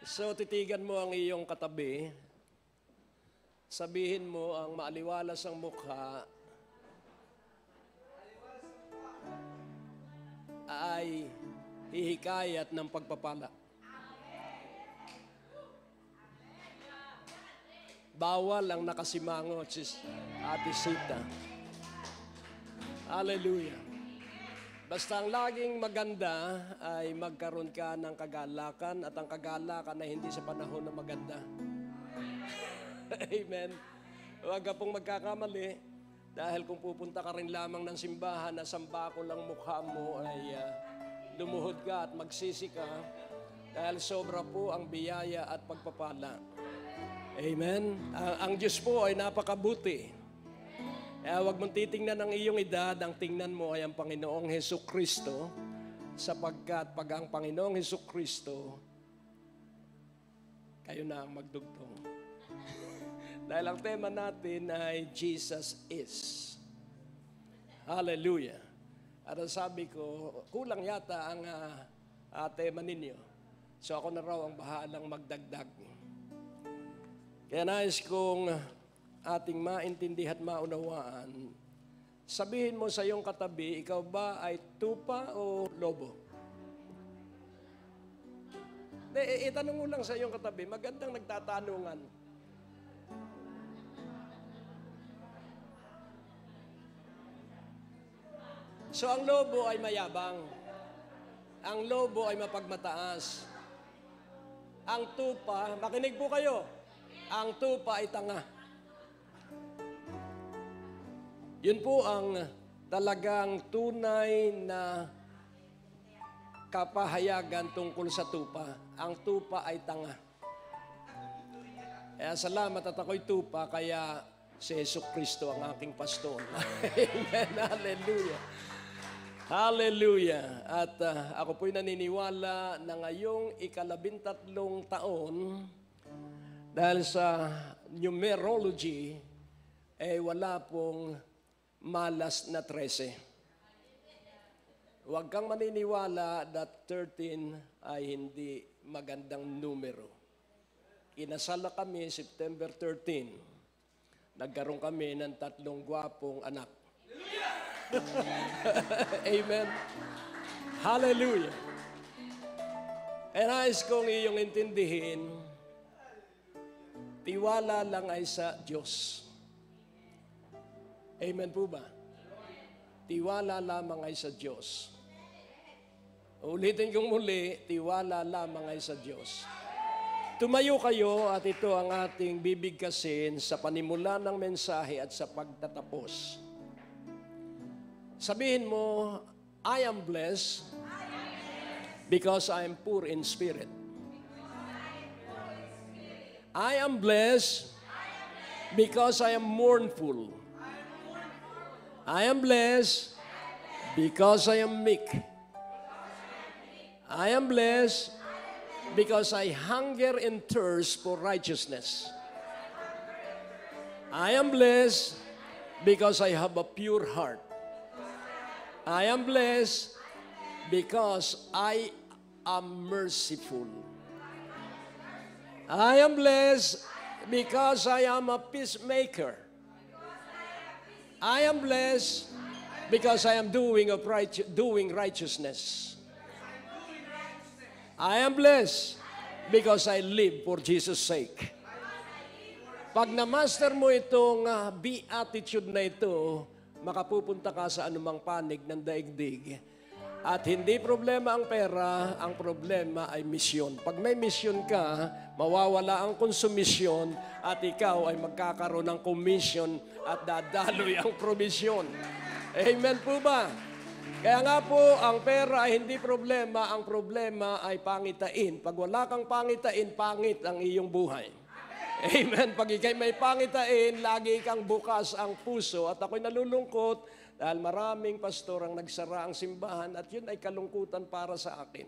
So, titigan mo ang iyong katabi. Sabihin mo ang maaliwalas ang mukha ay hihikayat ng pagpapala. Bawal ang nakasimangot, si Ate Sita. Hallelujah. Basta ang laging maganda ay magkaroon ka ng kagalakan at ang kagalakan ay hindi sa panahon na maganda. Amen. Huwag ka pong magkakamali dahil kung pupunta ka rin lamang ng simbahan na sambako lang mukha mo ay lumuhod ka at magsisi ka dahil sobra po ang biyaya at pagpapala. Amen. Ang Diyos po ay napakabuti. Kaya huwag mong titingnan ang iyong edad, ang tingnan mo ay ang Panginoong Hesukristo, sapagkat pag ang Panginoong Hesukristo, kayo na ang magdugtong. Dahil ang tema natin ay Jesus is. Hallelujah. At ang sabi ko, kulang yata ang tema ninyo. So ako na raw ang bahalang magdagdag. Kaya nais kong ating maintindihan at maunawaan, sabihin mo sa iyong katabi, ikaw ba ay tupa o lobo? Itanong mo lang sa iyong katabi, magandang nagtatanungan. So ang lobo ay mayabang. Ang lobo ay mapagmataas. Ang tupa, makinig po kayo, ang tupa ay tanga. Yun po ang talagang tunay na kapahayagan tungkol sa tupa. Ang tupa ay tanga. Kaya salamat at ako'y tupa, kaya si Jesucristo ang aking pastor. Amen. Hallelujah. Hallelujah. At ako po'y naniniwala na ngayong 13 taon, dahil sa numerology, wala pong malas na 13. Huwag kang maniniwala that 13 ay hindi magandang numero. Kinasal na kami September 13. Nagkaroon kami ng 3 gwapong anak. Amen. Hallelujah. Nais kong iyong intindihin, tiwala lang ay sa Diyos. Amen po ba? Tiwala lamang ay sa Diyos. Ulitin kong muli, tiwala lamang ay sa Diyos. Tumayo kayo at ito ang ating bibigkasin sa panimula ng mensahe at sa pagtatapos. Sabihin mo, I am blessed because I am poor in spirit. I am blessed because I am mournful. I am blessed because I am meek. I am blessed because I hunger and thirst for righteousness. I am blessed because I have a pure heart. I am blessed because I am merciful. I am blessed because I am a peacemaker. I am blessed because I am doing righteousness. I am blessed because I live for Jesus' sake. Pag na-master mo itong beatitude na ito, makapupunta ka sa anumang panig ng daigdig. At hindi problema ang pera, ang problema ay misyon. Pag may misyon ka, mawawala ang konsumisyon at ikaw ay magkakaroon ng komisyon at dadaloy ang promisyon. Amen po ba? Kaya nga po, ang pera ay hindi problema, ang problema ay pangitain. Pag wala kang pangitain, pangit ang iyong buhay. Amen. Pag ikay may pangitain, lagi kang bukas ang puso. At ako'y nalulungkot dahil maraming pastor ang nagsara ang simbahan at yun ay kalungkutan para sa akin.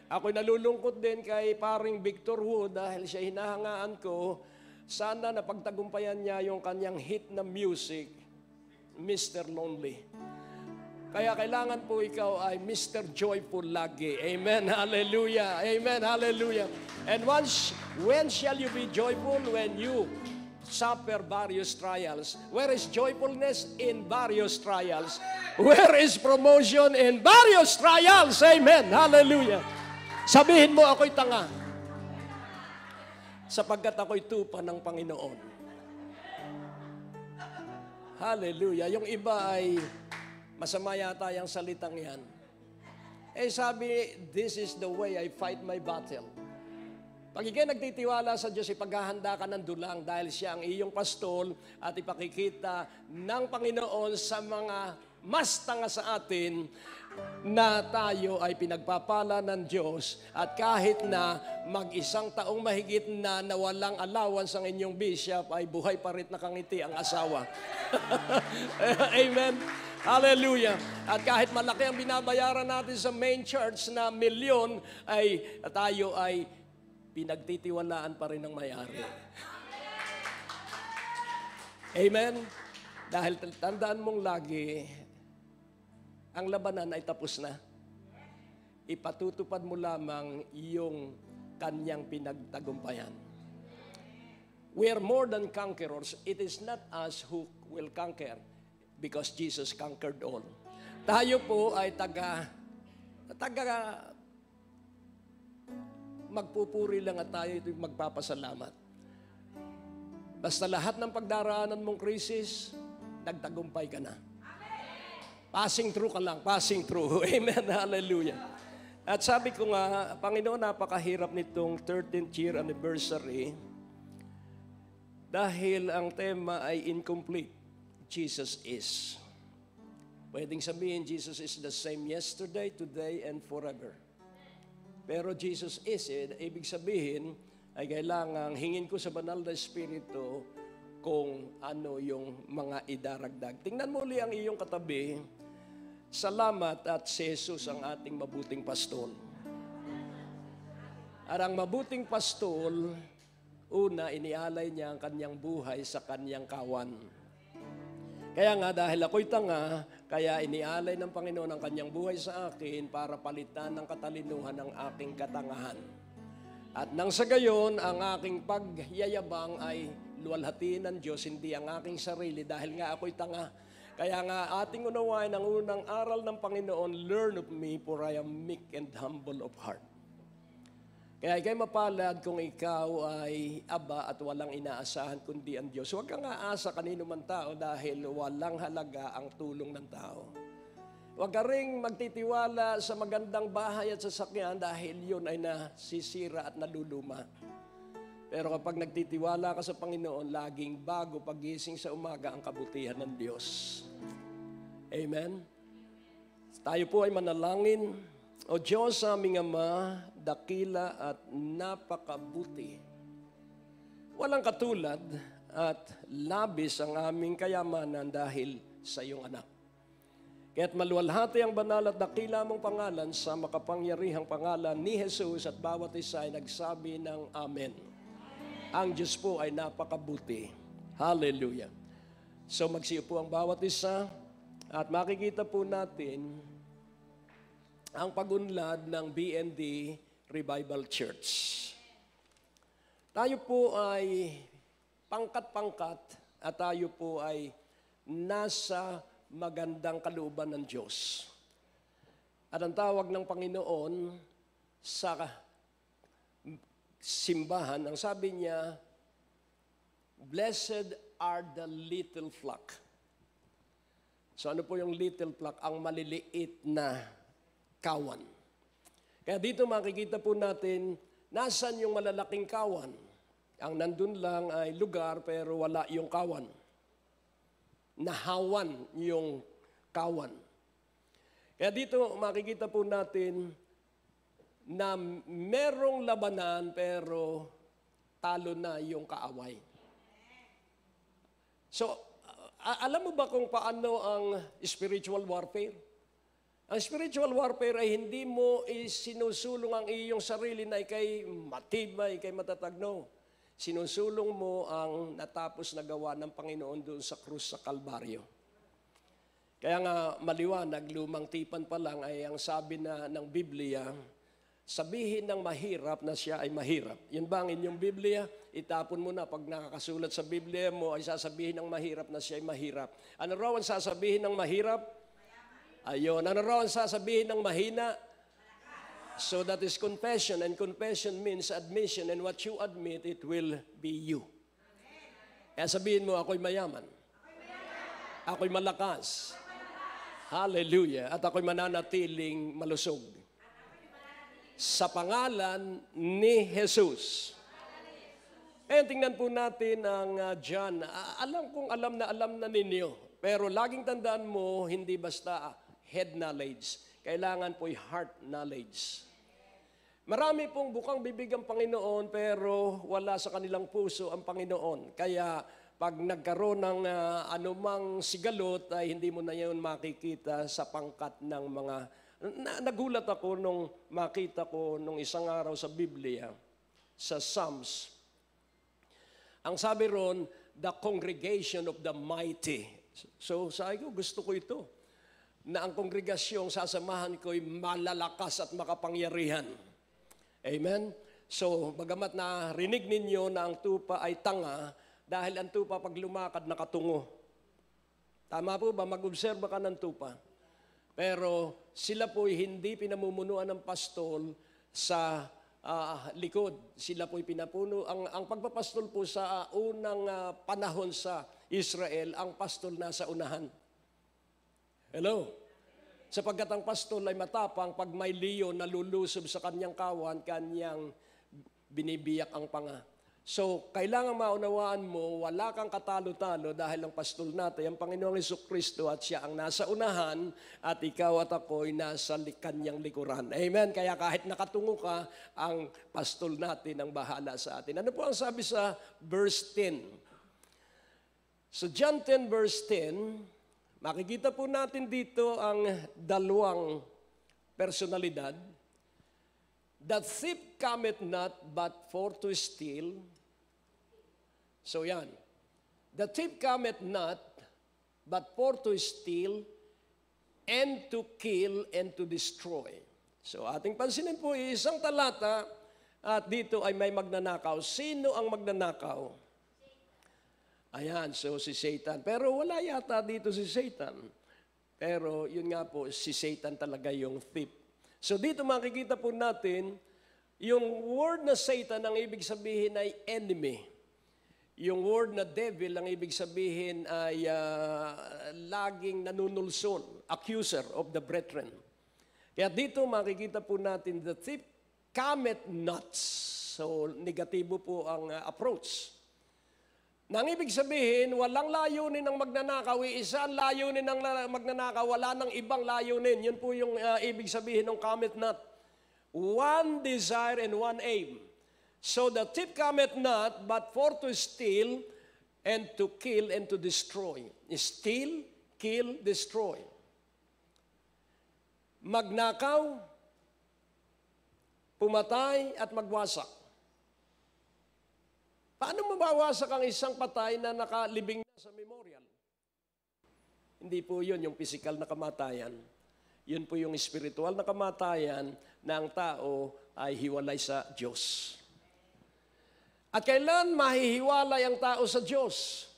Ako'y nalulungkot din kay paring Victor Wu dahil siya hinahangaan ko. Sana napagtagumpayan niya yung kanyang hit na music, Mr. Lonely. Kaya kailangan po ikaw ay Mr. Joyful lagi. Amen, hallelujah. Amen, hallelujah. And when shall you be joyful? When you suffer various trials. Where is joyfulness? In various trials. Where is promotion? In various trials. Amen, hallelujah. Sabihin mo, ako'y tanga. Sapagkat ako'y tupa ng Panginoon. Hallelujah. Yung iba ay masama yata yung salitang yan. Eh sabi, this is the way I fight my battle. Pag ikay nagtitiwala sa Diyos, ipaghahanda ka ng dulang dahil siya ang iyong pastol at ipakikita ng Panginoon sa mga mas tanga sa atin na tayo ay pinagpapala ng Diyos at kahit na mag-isang taong mahigit na nawalang allowance ang inyong bishop ay buhay pa rin nakangiti ang asawa. Amen. Hallelujah. At kahit malaki ang binabayaran natin sa main church na milyon, ay tayo ay pinagtitiwalaan pa rin ng may-ari. Amen? Dahil tandaan mong lagi, ang labanan ay tapos na. Ipatutupad mo lamang yung kanyang pinagtagumpayan. We are more than conquerors. It is not us who will conquer, because Jesus conquered all. Tayo po ay magpupuri lang at tayo ito'y magpapasalamat. Basta lahat ng pagdaraanan mong krisis, nagtagumpay ka na. Passing through ka lang, passing through. Amen, hallelujah. At sabi ko nga, Panginoon, napakahirap nitong 13th year anniversary dahil ang tema ay incomplete. Jesus is. Pwedeng sabihin, Jesus is the same yesterday, today, and forever. Pero Jesus is, ibig sabihin, ay kailangan hingin ko sa banal na Espiritu kung ano yung mga idaragdag. Tingnan mo uli ang iyong katabi. Salamat at si Jesus ang ating mabuting pastol. At ang mabuting pastol, una, inialay niya ang kanyang buhay sa kanyang kawan. Kaya nga, dahil ako'y tanga, kaya inialay ng Panginoon ang kanyang buhay sa akin para palitan ng katalinuhan ng aking katangahan. At nang sa gayon, ang aking pagyayabang ay luwalhatiin ng Diyos, hindi ang aking sarili, dahil nga ako'y tanga. Kaya nga, ating unawain ang unang aral ng Panginoon, learn of me, for I am meek and humble of heart. Kaya ikay mapalad kung ikaw ay aba at walang inaasahan kundi ang Diyos. Huwag kang aasa kanino man tao dahil walang halaga ang tulong ng tao. Huwag ka ring magtitiwala sa magandang bahay at sasakyan dahil yun ay nasisira at naluluma. Pero kapag nagtitiwala ka sa Panginoon, laging bago pagising sa umaga ang kabutihan ng Diyos. Amen? Tayo po ay manalangin. O Diyos, aming Ama, dakila at napakabuti. Walang katulad at labis ang aming kayamanan dahil sa iyong anak. Kaya't maluwalhati ang banal at dakila mong pangalan sa makapangyarihang pangalan ni Jesus at bawat isa ay nagsabi ng Amen. Ang Diyos po ay napakabuti. Hallelujah. So magsiupo ang bawat isa at makikita po natin ang pagunlad ng BND Revival Church. Tayo po ay pangkat-pangkat at tayo po ay nasa magandang kalooban ng Diyos. At ang tawag ng Panginoon sa simbahan, ang sabi niya, blessed are the little flock. So ano po yung little flock? Ang maliliit na kawan. Kaya dito makikita po natin, nasan yung malalaking kawan? Ang nandun lang ay lugar pero wala yung kawan. Nahawan yung kawan. Kaya dito makikita po natin na merong labanan pero talo na yung kaaway. So, alam mo ba kung paano ang spiritual warfare? Ang spiritual warfare ay hindi mo isinusulong ang iyong sarili na ikay matibay, ikay matatag. No. Sinusulong mo ang natapos na gawa ng Panginoon doon sa krus sa Kalbaryo. Kaya nga maliwanag, lumang tipan pa lang ay ang sabi na ng Biblia, sabihin ng mahirap na siya ay mahirap. Yun ba ang inyong Biblia? Itapon mo na. Pag nakakasulat sa Biblia mo, ay sasabihin ng mahirap na siya ay mahirap. Ano raw ang sasabihin ng mahirap? Ayun. Ano raw ang sasabihin ng mahina? So that is confession. And confession means admission. And what you admit, it will be you. Kaya sabihin mo, ako'y mayaman. Ako'y malakas. Hallelujah. At ako'y mananatiling malusog. Sa pangalan ni Jesus. Tingnan po natin ang John. Alam kong alam na ninyo. Pero laging tandaan mo, hindi basta head knowledge. Kailangan po'y heart knowledge. Marami pong bukang bibig ang Panginoon, pero wala sa kanilang puso ang Panginoon. Kaya pag nagkaroon ng anumang sigalot, ay hindi mo na yun makikita sa pangkat ng mga... Nagulat ako nung makita ko nung isang araw sa Biblia, sa Psalms. Ang sabi ron, the congregation of the mighty. So sabi ko, gusto ko ito. Na ang kongregasyong sasamahan ko'y malalakas at makapangyarihan. Amen? So, bagamat narinig ninyo na ang tupa ay tanga, dahil ang tupa pag lumakad nakatungo. Tama po ba? Mag-obserba ka ng tupa. Pero sila po'y hindi pinamumunuan ng pastol sa likod. Sila po'y pinapuno. Ang pagpapastol po sa unang panahon sa Israel, ang pastol nasa unahan. Hello? Sapagkat ang pastol ay matapang, pag may leon na lulusob sa kanyang kawan, kanyang binibiyak ang panga. So, kailangan maunawaan mo, wala kang katalo-talo dahil ang pastol natin, ang Panginoong Jesucristo at siya ang nasa unahan at ikaw at ako'y nasa kanyang likuran. Amen? Kaya kahit nakatungo ka, ang pastol natin ang bahala sa atin. Ano po ang sabi sa verse 10? So, John 10 verse 10, makikita po natin dito ang dalawang personalidad. The thief cometh not but for to steal. So yan. The thief cometh not but for to steal and to kill and to destroy. So ating pansinin po isang talata at dito ay may magnanakaw. Sino ang magnanakaw? Ayan, so si Satan. Pero wala yata dito si Satan. Pero yun nga po, si Satan talaga yung thief. So dito makikita po natin, yung word na Satan, ang ibig sabihin ay enemy. Yung word na devil, ang ibig sabihin ay laging nanunulson, accuser of the brethren. Kaya dito makikita po natin, the thief cometh not. So negatibo po ang approach. Nang ibig sabihin, walang layunin ng magnanakaw, isang layunin ng magnanakaw, wala nang ibang layunin. Yun po yung ibig sabihin ng cometh not. One desire and one aim. So the thief cometh not, but for to steal and to kill and to destroy. Steal, kill, destroy. Magnakaw, pumatay at magwasak. Paano mabawasak ang isang patay na nakalibing na sa memorial? Hindi po yun yung physical na kamatayan. Yun po yung spiritual na kamatayan na ang tao ay hiwalay sa Diyos. At kailan mahihiwalay ang tao sa Diyos?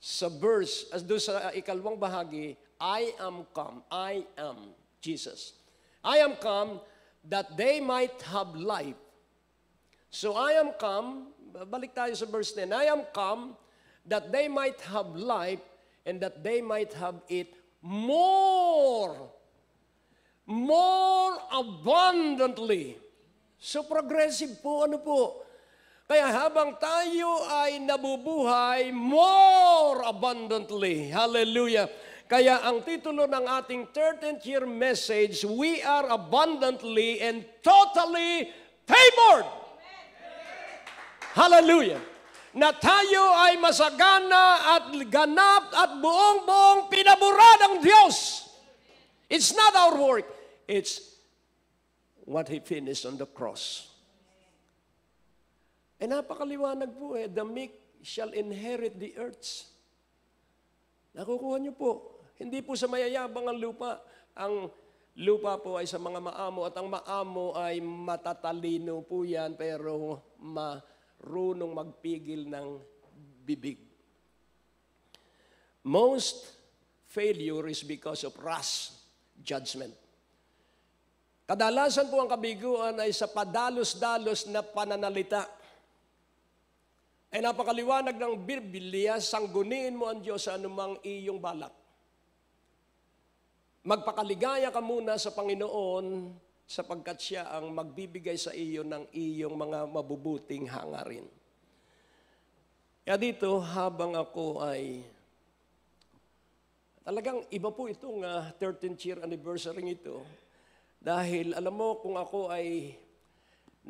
Sa verse, as doon sa ikalawang bahagi, I am come, I am Jesus. I am come that they might have life. So I am come, balik tayo sa verse 10. I am come that they might have life and that they might have it more abundantly. So progressive po, ano po? Kaya habang tayo ay nabubuhay, more abundantly. Hallelujah. Kaya ang titulo ng ating 13th year message, we are abundantly and totally favored. Hallelujah. Na tayo ay masagana at ganap at buong-buong pinaburad ng Diyos. It's not our work. It's what He finished on the cross. Eh napakaliwanag po eh. The meek shall inherit the earth. Nakukuha niyo po. Hindi po sa mayayabang ang lupa. Ang lupa po ay sa mga maamo at ang maamo ay matatalino po yan pero marunong magpigil ng bibig. Most failure is because of rash judgment. Kadalasan po ang kabiguan ay sa padalos-dalos na pananalita. Ay napakaliwanag ng Biblia, sangguniin mo ang Diyos sa anumang iyong balak. Magpakaligaya ka muna sa Panginoon sapagkat siya ang magbibigay sa iyo ng iyong mga mabubuting hangarin. Kaya dito, habang ako ay talagang iba po itong 13th year anniversary ito. Dahil alam mo, kung ako ay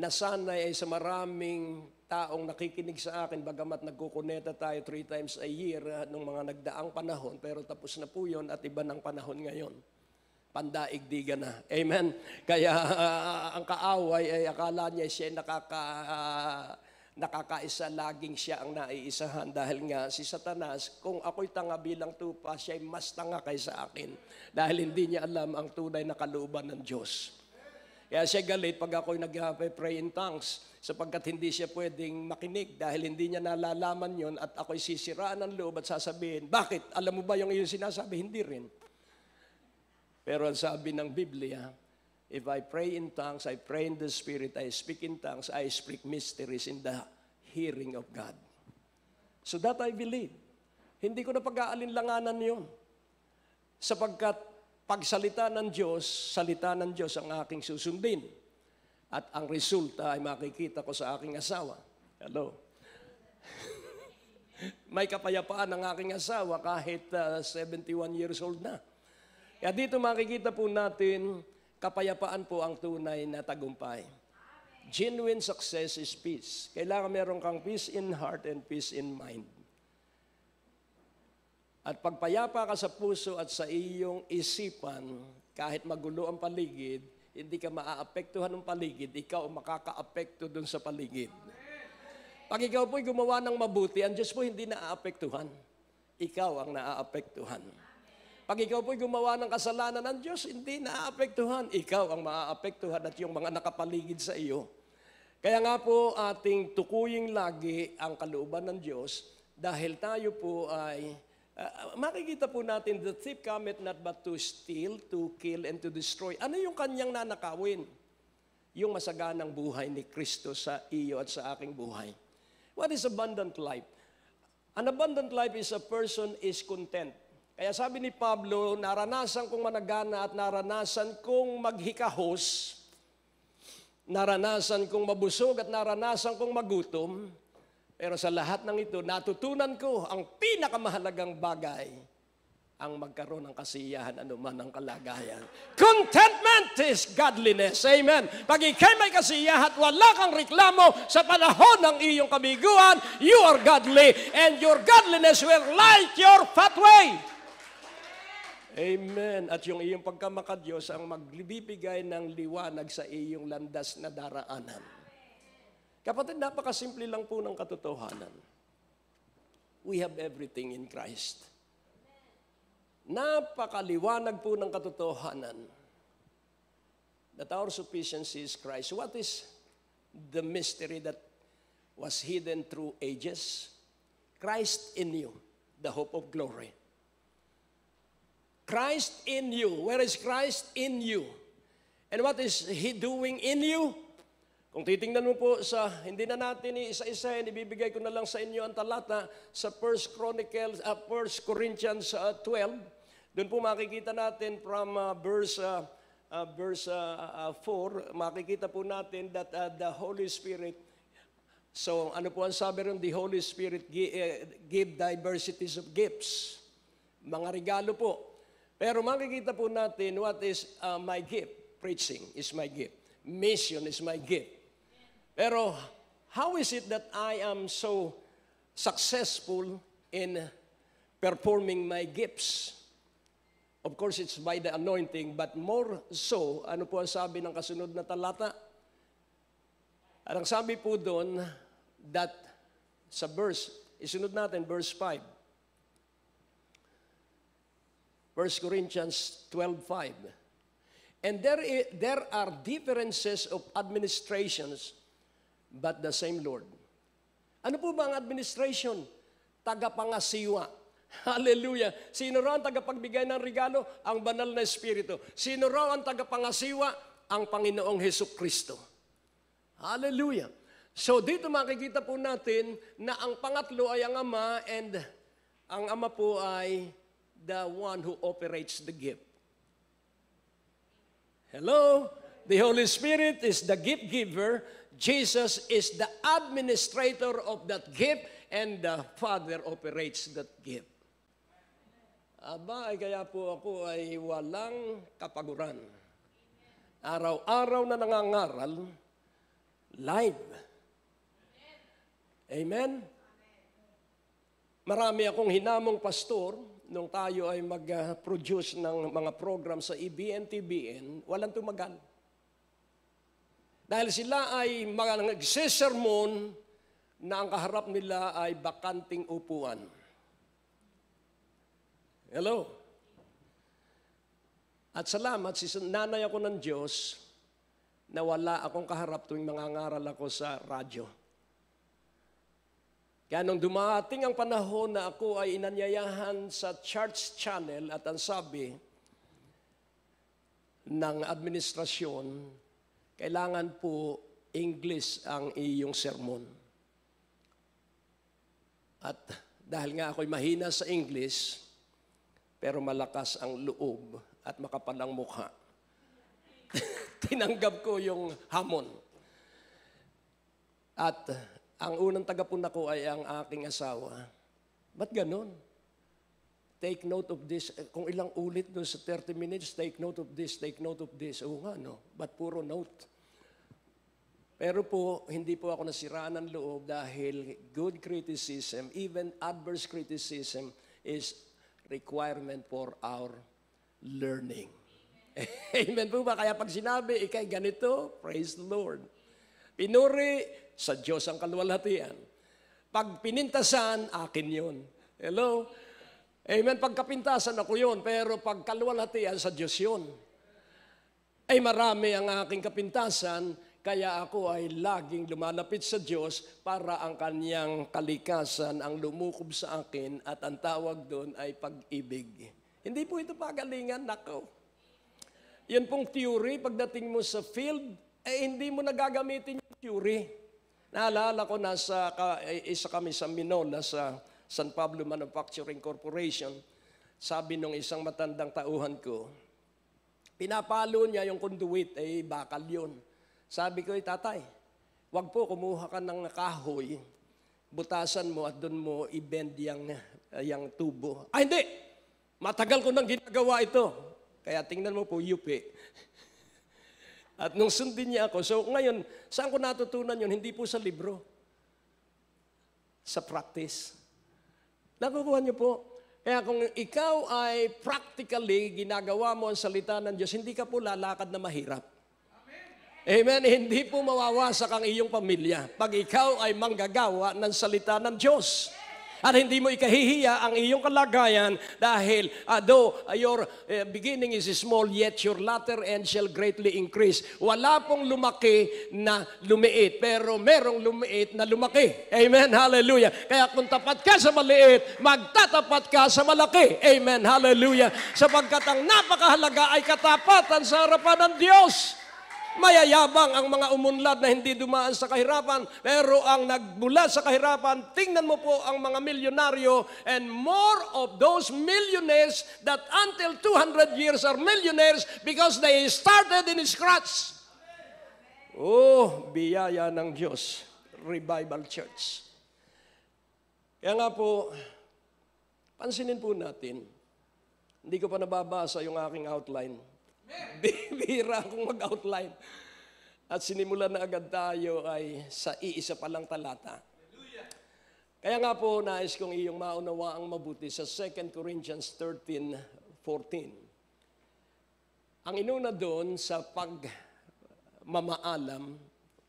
nasanay ay sa maraming taong nakikinig sa akin, bagamat nagkukuneta tayo 3 times a year nung mga nagdaang panahon, pero tapos na po yun at iba ng panahon ngayon. Pandaigdigan na. Amen? Kaya ang kaaway ay akala niya siya nakakaisa, laging siya ang naiisahan dahil nga si Satanas, kung ako'y tanga bilang tupa, siya ay mas tanga kaysa akin dahil hindi niya alam ang tunay na kalooban ng Diyos. Kaya siya galit pag ako'y nag-pray in tongues sapagkat hindi siya pwedeng makinig dahil hindi niya nalalaman yon at ako'y sisiraan ng loob at sasabihin, bakit? Alam mo ba yung iyong sinasabi? Hindi rin. Pero ang sabi ng Biblia, if I pray in tongues, I pray in the Spirit, I speak in tongues, I speak mysteries in the hearing of God. So that I believe. Hindi ko na pag-aalinlanganan yun. Sapagkat pagsalita ng Diyos ang aking susundin. At ang resulta ay makikita ko sa aking asawa. Hello? May kapayapaan ang aking asawa kahit 71 years old na. Kaya dito makikita po natin, kapayapaan po ang tunay na tagumpay. Genuine success is peace. Kailangan meron kang peace in heart and peace in mind. At pagpayapa ka sa puso at sa iyong isipan, kahit magulo ang paligid, hindi ka maaapektuhan ng paligid, ikaw makakaapekto dun sa paligid. Pag ikaw po'y gumawa ng mabuti, ang Diyos po hindi naaapektuhan. Ikaw ang naaapektuhan. Pag ikaw po'y gumawa ng kasalanan ng Diyos, hindi naaapektuhan. Ikaw ang maaapektuhan at yung mga nakapaligid sa iyo. Kaya nga po ating tukuyin lagi ang kalooban ng Diyos dahil tayo po ay, makikita po natin, the thief cometh not but to steal, to kill, and to destroy. Ano yung kanyang nanakawin? Yung masaganang buhay ni Kristo sa iyo at sa aking buhay. What is abundant life? An abundant life is a person is content. Kaya sabi ni Pablo, naranasan kong managana at naranasan kong maghikahos, naranasan kong mabusog at naranasan kong magutom, pero sa lahat ng ito, natutunan ko ang pinakamahalagang bagay, ang magkaroon ng kasiyahan anuman ang kalagayan. Contentment is godliness. Amen. Pag ikay may kasiyahan at wala kang reklamo sa panahon ng iyong kabiguan, you are godly and your godliness will light your pathway. Amen. At yung iyong pagkamakadiyos ang magbibigay ng liwanag sa iyong landas na daraanan. Kapatid, napakasimple lang po ng katotohanan. We have everything in Christ. Napakaliwanag po ng katotohanan that our sufficiency is Christ. What is the mystery that was hidden through ages? Christ in you, the hope of glory. Christ in you. Where is Christ in you? And what is He doing in you? Kung titingnan mo po sa, hindi na natin isa-isa, ibibigay ko na lang sa inyo ang talata sa 1 Corinthians 12. Doon po makikita natin from verse 4, makikita po natin that the Holy Spirit, so ano po ang sabi rin, the Holy Spirit give diversities of gifts. Mga regalo po. Pero makikita po natin what is my gift. Preaching is my gift. Mission is my gift. Pero how is it that I am so successful in performing my gifts? Of course, it's by the anointing, but more so, ano po ang sabi ng kasunod na talata? At ang sabi po doon, that sa verse, isunod natin, verse 5. 1 Corinthians 12:5. And there are differences of administrations, but the same Lord. Ano po ba ang administration? Tagapangasiwa. Hallelujah. Sino raw ang tagapagbigay ng regalo? Ang banal na Espiritu. Sino raw ang tagapangasiwa? Ang Panginoong Hesukristo. Hallelujah. So dito makikita po natin na ang pangatlo ay ang Ama, and ang Ama po ay the one who operates the gift. Hello? The Holy Spirit is the gift giver. Jesus is the administrator of that gift, and the Father operates that gift. Aba, kaya po ako ay walang kapaguran. Araw-araw na nangangaral, live. Amen? Marami akong hinamong pastor nung tayo ay mag-produce ng mga program sa EBN-TBN, walang tumagal. Dahil sila ay nagsisermon na ang kaharap nila ay bakanting upuan. Hello? At salamat, nanay ako ng Diyos na wala akong kaharap tuwing mangangaral ako sa radyo. Kaya nung dumating ang panahon na ako ay inanyayahan sa church channel at ang sabi ng administrasyon, kailangan po English ang iyong sermon. At dahil nga ako'y mahina sa English, pero malakas ang loob at makapal ang mukha, tinanggap ko yung hamon. At ang unang tagapuna ko ay ang aking asawa. Ba't ganon? Take note of this. Kung ilang ulit doon sa 30 minutes, take note of this, take note of this. Oo nga, no? Ba't puro note? Pero po, hindi po ako nasiraan ng loob dahil good criticism, even adverse criticism, is requirement for our learning. Amen po ba? Kaya pag sinabi, ikay ganito, praise the Lord. Pinuri, sa Diyos ang kaluwalhatian. Pag pinintasan, akin yun. Hello? Amen. Pag kapintasan, ako yun. Pero pag kaluwalhatian, sa Diyos yun. Ay marami ang aking kapintasan, kaya ako ay laging lumalapit sa Diyos para ang kanyang kalikasan ang lumukob sa akin at ang tawag doon ay pag-ibig. Hindi po ito pagalingan, nako. Yan pong theory, pagdating mo sa field, hindi mo nagagamitin yung theory. Naalala ko, isa kami sa Minola, sa San Pablo Manufacturing Corporation. Sabi nung isang matandang tauhan ko, pinapalo niya yung conduit, bakal yun. Sabi ko, tatay, wag po kumuha ka ng kahoy, butasan mo at doon mo i-bend yung tubo. Hindi! Matagal ko nang ginagawa ito. Kaya tingnan mo po, yupi. At nung sundin niya ako, so ngayon, saan ko natutunan yun? Hindi po sa libro. Sa practice. Nakukuha niyo po. Kaya kung ikaw ay practically ginagawa mo ang salita ng Diyos, hindi ka po lalakad na mahirap. Amen? Hindi po mawawasak ang iyong pamilya pag ikaw ay manggagawa ng salita ng Diyos. At hindi mo ikahihiya ang iyong kalagayan dahil though your beginning is small, yet your latter end shall greatly increase. Wala pong lumaki na lumiit, pero merong lumiit na lumaki. Amen, hallelujah. Kaya kung tapat ka sa maliit, magtatapat ka sa malaki. Amen, hallelujah. Sapagkat ang napakahalaga ay katapatan sa harapan ng Diyos. Mayayabang ang mga umunlad na hindi dumaan sa kahirapan, pero ang nagbulat sa kahirapan, tingnan mo po ang mga milyonaryo, and more of those millionaires that until 200 years are millionaires because they started in scratch. Oh, biyaya ng Diyos. Revival Church. Kaya nga po, pansinin po natin, hindi ko pa nababasa yung aking outline. Bihira akong mag-outline. At sinimulan na agad tayo ay sa iisa palang talata. Kaya nga po, nais kong iyong maunawa ang mabuti sa 2 Corinthians 13:14. Ang inuna doon sa pagmamaalam,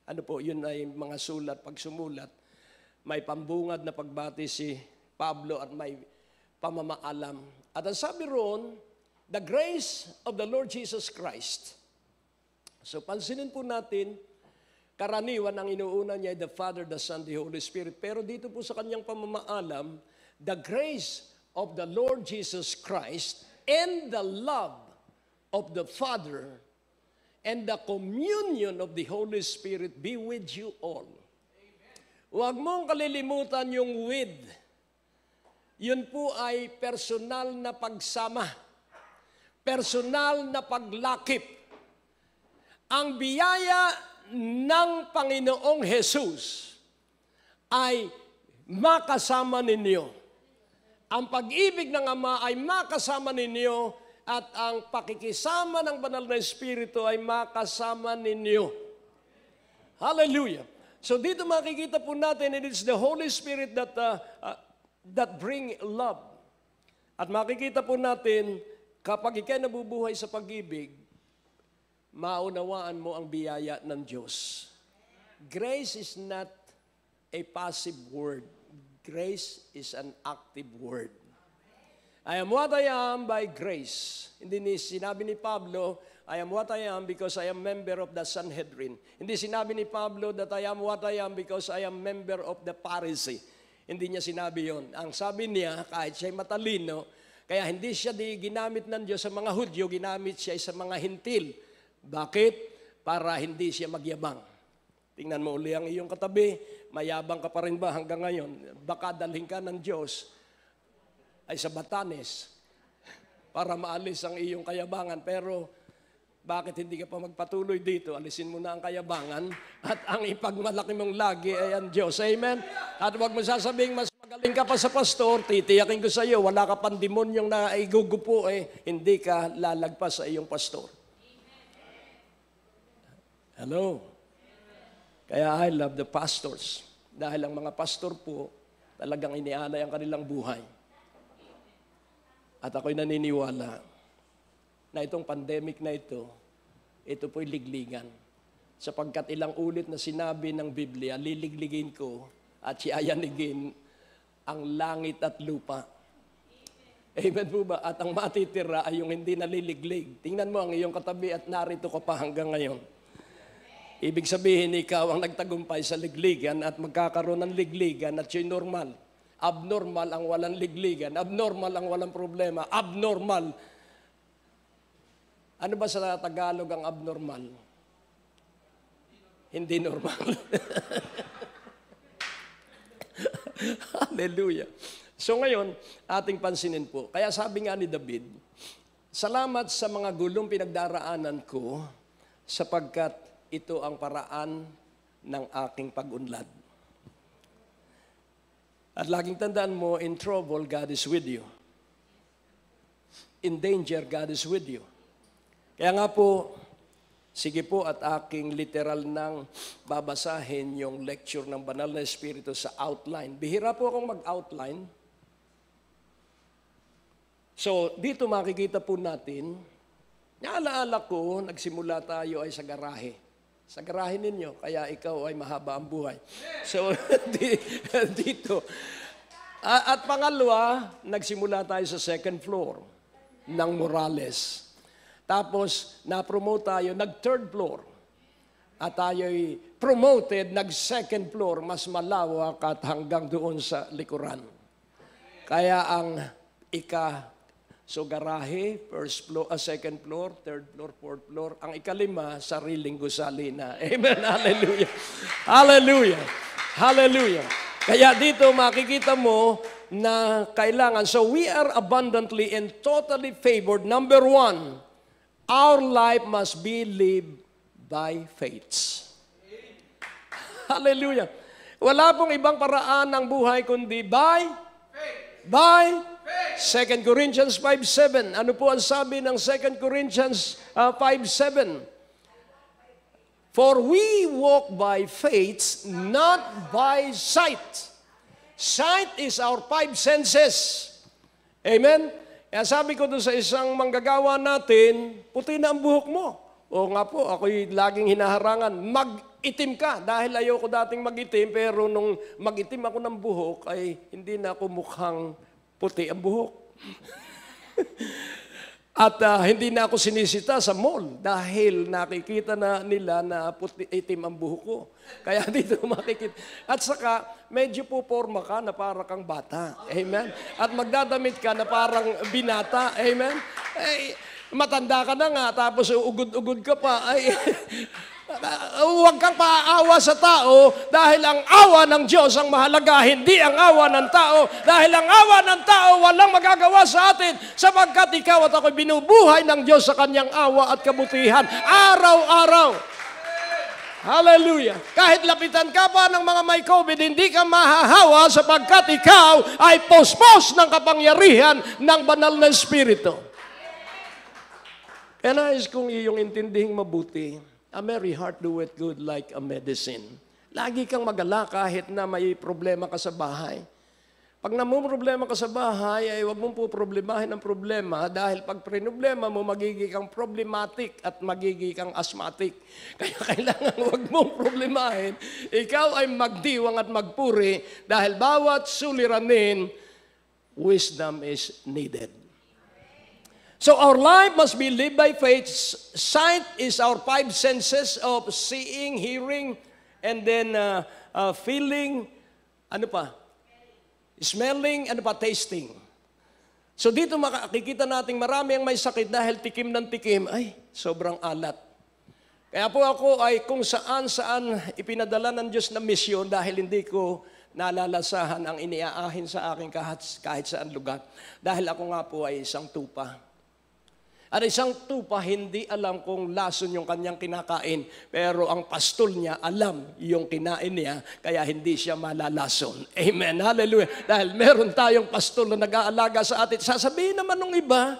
ano po, yun ay mga sulat, pagsumulat, may pambungad na pagbati si Pablo at may pamamaalam. At ang sabi roon, The grace of the Lord Jesus Christ. So pansinin po natin, karaniwan ang inuuna niya ay the Father, the Son, the Holy Spirit. Pero dito po sa kanyang pamamaalam, the grace of the Lord Jesus Christ and the love of the Father and the communion of the Holy Spirit be with you all. Huwag mong kalilimutan yung with. Yun po ay personal na pagsama. Personal na paglakip. Ang biyaya ng Panginoong Jesus ay makasama ninyo. Ang pag-ibig ng Ama ay makasama ninyo at ang pakikisama ng Banal na Espiritu ay makasama ninyo. Hallelujah! So dito makikita po natin, it is the Holy Spirit that bring love. At makikita po natin, kapag ikay nabubuhay sa pag-ibig, maunawaan mo ang biyaya ng Diyos. Grace is not a passive word. Grace is an active word. I am what I am by grace. Hindi sinabi ni Pablo, I am what I am because I am member of the Sanhedrin. Hindi sinabi ni Pablo that I am what I am because I am member of the Pharisee. Hindi niya sinabi yon. Ang sabi niya, kahit siya'y matalino, kaya hindi siya ginamit ng Diyos sa mga Hudyo, ginamit siya sa mga Hintil. Bakit? Para hindi siya magyabang. Tingnan mo uli ang iyong katabi, mayabang ka pa rin ba hanggang ngayon? Baka dalhin ka ng Diyos ay sa Batanes para maalis ang iyong kayabangan. Pero bakit hindi ka pa magpatuloy dito? Alisin mo na ang kayabangan at ang ipagmalaki mong lagi ay ang Diyos. Amen? At huwag mo sasabing mas magaling ka pa sa pastor, titiyakin ko sa iyo, wala ka pang demonyong na igugupo, hindi ka lalagpas sa iyong pastor. Hello? Kaya I love the pastors. Dahil ang mga pastor po, talagang inialay ang kanilang buhay. At ako'y naniniwala na itong pandemic na ito po'y ligligan. Sapagkat ilang ulit na sinabi ng Biblia, liligligin ko at siyayanigin ang langit at lupa. Amen po ba? At ang matitira ay yung hindi naliliglig. Tingnan mo ang iyong katabi at narito ka pa hanggang ngayon. Ibig sabihin, ikaw ang nagtagumpay sa ligligan at magkakaroon ng ligligan at siya normal. Abnormal ang walang ligligan. Abnormal ang walang problema. Abnormal. Ano ba sa Tagalog ang abnormal? Hindi normal. Hallelujah. So ngayon, ating pansinin po. Kaya sabi nga ni David, salamat sa mga gulong pinagdaraanan ko sapagkat ito ang paraan ng aking pag-unlad. At laging tandaan mo, in trouble, God is with you. In danger, God is with you. Kaya nga po, sige po at aking literal nang babasahin yung lecture ng Banal na Espiritu sa outline. Bihira po akong mag-outline. So, dito makikita po natin, naalaala ko, nagsimula tayo ay sa garahe. Sa garahe ninyo, kaya ikaw ay mahaba ang buhay. So, dito. At pangalawa, nagsimula tayo sa second floor ng Morales. Tapos, na-promote tayo, nag-third floor. At tayo'y promoted, nag-second floor, mas malawak at hanggang doon sa likuran. Kaya ang so garahe, first floor, second floor, third floor, fourth floor. Ang ikalima, sariling gusali na. Amen, hallelujah. Hallelujah. Hallelujah. Kaya dito makikita mo na kailangan. So we are abundantly and totally favored. Number one, our life must be lived by faith. Hallelujah. Wala pong ibang paraan ng buhay kundi by faith. By 2 Corinthians 5:7. Ano po ang sabi ng 2 Corinthians 5:7? For we walk by faith, not by sight. Sight is our five senses. Amen? Kaya sabi ko doon sa isang manggagawa natin, puti na ang buhok mo. O nga po, ako'y laging hinaharangan, mag-itim ka. Dahil ayoko dating mag-itim, pero nung mag-itim ako ng buhok, ay hindi na ako mukhang puti ang buhok. At hindi na ako sinisita sa mall dahil nakikita na nila na itim ang buhok ko. Kaya dito makikita. At saka, medyo puporma ka na parang kang bata. Amen? At magdadamit ka na parang binata. Amen? Ay, matanda ka na nga, tapos ugod-ugod ka pa. Ay, huwag kang paaawa sa tao dahil ang awa ng Diyos ang mahalaga, hindi ang awa ng tao. Dahil ang awa ng tao walang magagawa sa atin sapagkat ikaw at ako'y binubuhay ng Diyos sa kanyang awa at kabutihan araw-araw. Hallelujah! Kahit lapitan ka pa ng mga may COVID, hindi ka mahahawa sapagkat ikaw ay pospos ng kapangyarihan ng banal na Espiritu. Kaya nais kong iyong intindihing mabuti, a merry heart doeth good like a medicine. Lagi kang magala kahit na may problema ka sa bahay. Pag namumroblema ka sa bahay, ay huwag mong poproblemahin ang problema dahil pag problema mo, magiging kang problematic at magiging kang asthmatic. Kaya kailangan huwag mong problemahin. Ikaw ay magdiwang at magpuri dahil bawat suliranin, wisdom is needed. So our life must be lived by faith. Sight is our five senses of seeing, hearing, and then feeling, ano pa? Smelling, ano pa? Tasting. So dito makikita natin marami ang may sakit dahil tikim ng tikim. Ay, sobrang alat. Kaya po ako ay kung saan-saan ipinadala ng Diyos na misyon dahil hindi ko nalalasahan ang iniaahin sa akin kahit saan lugar. Dahil ako nga po ay isang tupa. At isang tupa, hindi alam kung lason yung kanyang kinakain. Pero ang pastol niya, alam yung kinain niya, kaya hindi siya malalason. Amen. Hallelujah. Dahil meron tayong pastol na nag-aalaga sa atin. Sasabihin naman ng iba,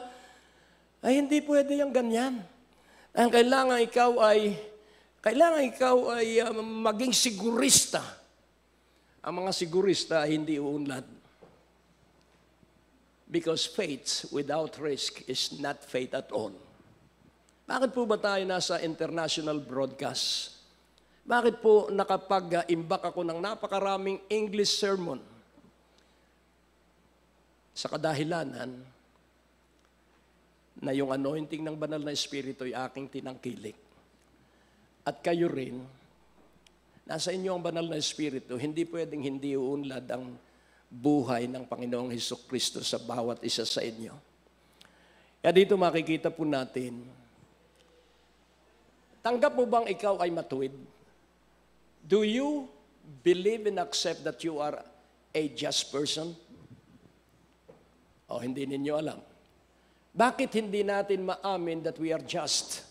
ay hindi pwede yung ganyan. Dahil kailangan ikaw ay maging sigurista. Ang mga sigurista ay hindi uunlad. Because faith without risk is not faith at all. Bakit po ba tayo nasa international broadcast? Bakit po nakapag-imbak ako ng napakaraming English sermon? Sa kadahilanan na yung anointing ng banal na Espiritu ay aking tinangkilik. At kayo rin, nasa inyo ang banal na Espiritu, hindi pwedeng hindi uunlad ang buhay ng Panginoong Hesukristo sa bawat isa sa inyo. Kaya dito makikita po natin, tanggap mo bang ikaw ay matuwid? Do you believe and accept that you are a just person? O hindi ninyo alam. Bakit hindi natin maamin that we are just?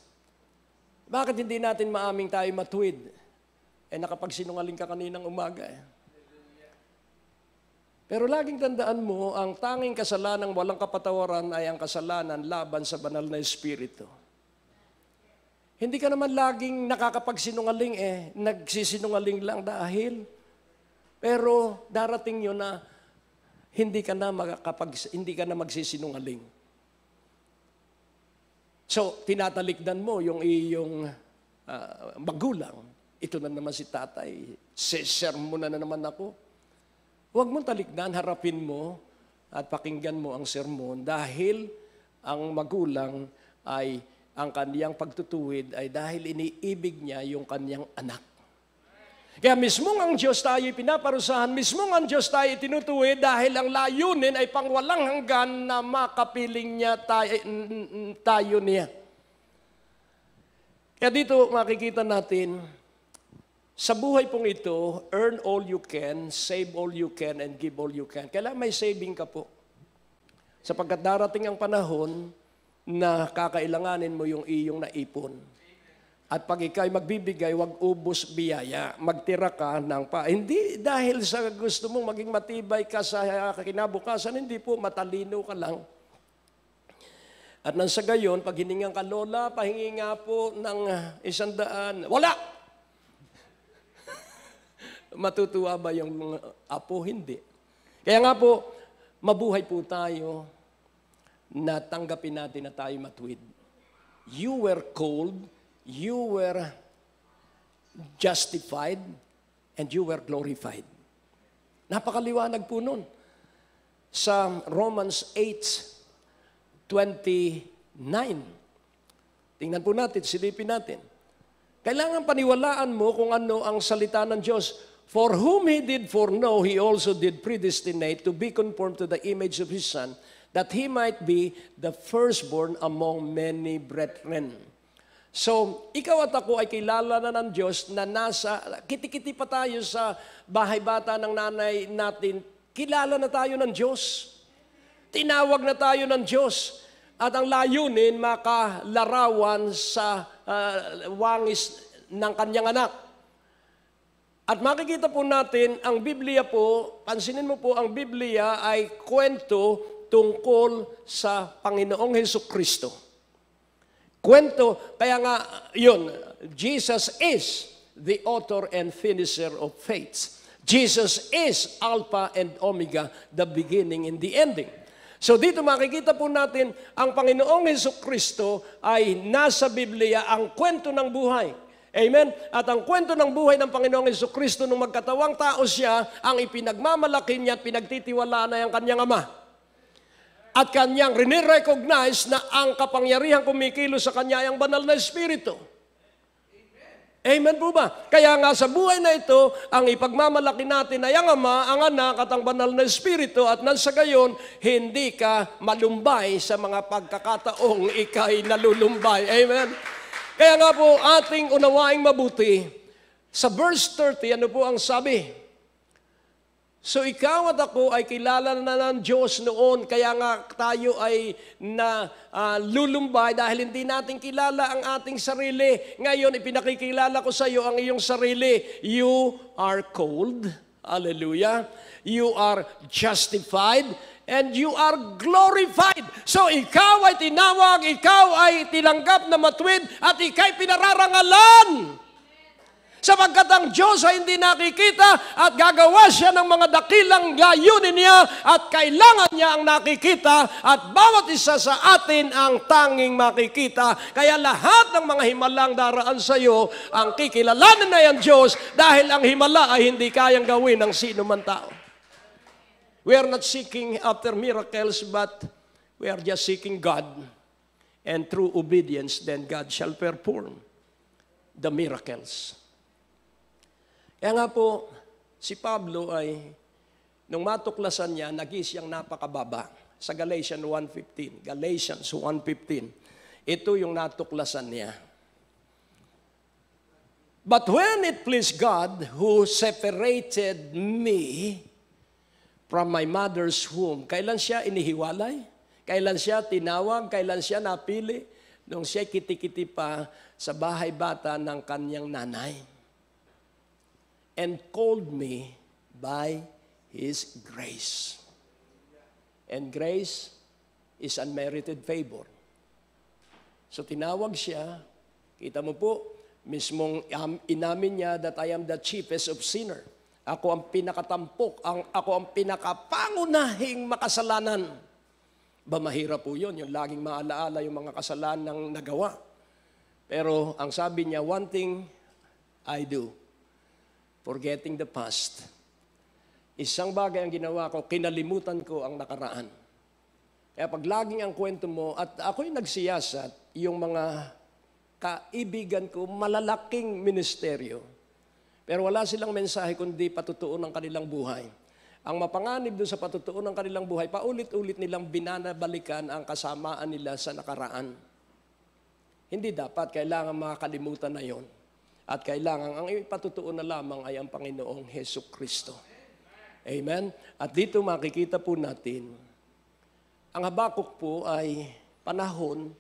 Bakit hindi natin maaming tayo matuwid? Nakapagsinungaling ka kaninang umaga Pero laging tandaan mo, ang tanging kasalanang walang kapatawaran ay ang kasalanan laban sa banal na Espiritu. Hindi ka naman laging nakakapagsinungaling nagsisinungaling lang dahil. Pero darating yun na hindi ka na magsisinungaling. So, tinatalikdan mo yung iyong magulang. Ito na naman si tatay. Sermon na naman ako. Huwag mong talikdan, harapin mo at pakinggan mo ang sermon dahil ang magulang ay ang kaniyang pagtutuwid ay dahil iniibig niya yung kaniyang anak. Kaya mismong ang Diyos tayo pinaparusahan, mismong ang Diyos tayo tinutuwid dahil ang layunin ay pangwalang hanggan na makapiling niya tayo niya. Kaya dito makikita natin, sa buhay pong ito, earn all you can, save all you can, and give all you can. Kailangan may saving ka po. Sapagkat darating ang panahon na kakailanganin mo yung iyong naipon. At pag ikaw'y magbibigay, wag ubos biyaya. Magtira ka ng hindi dahil sa gusto mong maging matibay ka sa kinabukasan, hindi po, matalino ka lang. At nang sa gayon, pag hiningan ka, Lola, pahingi nga po ng 100. Wala! Matutuwa ba yung mga apo? Hindi. Kaya nga po, mabuhay po tayo na tanggapin natin na tayo matuwid. You were called, you were justified, and you were glorified. Napakaliwanag po nun. Sa Romans 8:20 Tingnan po natin, silipin natin. Kailangan paniwalaan mo kung ano ang salita ng Diyos. For whom He did foreknow, He also did predestinate to be conformed to the image of His Son, that He might be the firstborn among many brethren. So, ikaw at ako ay kilala na ng Diyos na nasa, kiti-kiti pa tayo sa bahay bata ng nanay natin, kilala na tayo ng Diyos. Tinawag na tayo ng Diyos. At ang layunin, makalarawan sa wangis ng kanyang anak. At makikita po natin, ang Biblia po, pansinin mo po, ang Biblia ay kwento tungkol sa Panginoong Hesukristo. Kwento, kaya nga, yun, Jesus is the author and finisher of faith. Jesus is Alpha and Omega, the beginning and the ending. So dito makikita po natin, ang Panginoong Hesukristo ay nasa Biblia ang kwento ng buhay. Amen? At ang kwento ng buhay ng Panginoong Hesukristo nung magkatawang tao siya, ang ipinagmamalaki niya at pinagtitiwalaan na ang kanyang Ama. At kanyang rinirecognize na ang kapangyarihan kumikilo sa kanya ay ang banal na Espiritu. Amen po ba? Kaya nga sa buhay na ito, ang ipagmamalaki natin ay ang Ama, ang Anak at ang banal na Espiritu at nang sa gayon, hindi ka malumbay sa mga pagkakataong ikay nalulumbay. Amen? Kaya nga po ating unawaing mabuti, sa verse 30, ano po ang sabi? So ikaw at ako ay kilala na ng Diyos noon, kaya nga tayo ay lulumbay dahil hindi natin kilala ang ating sarili. Ngayon, ipinakikilala ko sa iyo ang iyong sarili. You are called, hallelujah, you are justified, and you are glorified. So ikaw ay tinawag, ikaw ay tinanggap na matuwid, at ika'y pinararangalan. Sapagkat ang Diyos ay hindi nakikita at gagawa siya ng mga dakilang layunin niya at kailangan niya ang nakikita at bawat isa sa atin ang tanging makikita. Kaya lahat ng mga himalang daraan sa iyo ang kikilalanin na yan Diyos dahil ang himala ay hindi kayang gawin ng sino man tao. We are not seeking after miracles, but we are just seeking God. And through obedience, then God shall perform the miracles. Kaya nga po, si Pablo ay, nung matuklasan niya, naging siyang napakababa. Sa Galatians 1:15. Galatians 1:15. Ito yung natuklasan niya. But when it pleased God, who separated me from my mother's womb, kailan siya inihiwalay? Kailan siya tinawag? Kailan siya napili? Nung siya kiti-kiti pa sa bahay bata ng kanyang nanay. And called me by His grace. And grace is unmerited favor. So tinawag siya, kita mo po, mismong inamin niya that I am the chiefest of sinner. Ako ang pinakatampok, ako ang pinakapangunahing makasalanan. Ba mahirap po yun, yung laging maalaala yung mga kasalanan ng nagawa. Pero ang sabi niya, one thing I do, forgetting the past. Isang bagay ang ginawa ko, kinalimutan ko ang nakaraan. Kaya pag laging ang kwento mo, at ako'y nagsiyasat, yung mga kaibigan ko, malalaking ministeryo. Pero wala silang mensahe kundi patutuon ng kanilang buhay. Ang mapanganib doon sa patutuon ng kanilang buhay, paulit-ulit nilang binanabalikan ang kasamaan nila sa nakaraan. Hindi dapat, kailangan makakalimutan na yon. At kailangan, ang ipatutuon na lamang ay ang Panginoong Hesukristo. Amen? At dito makikita po natin, ang Habakuk po ay panahon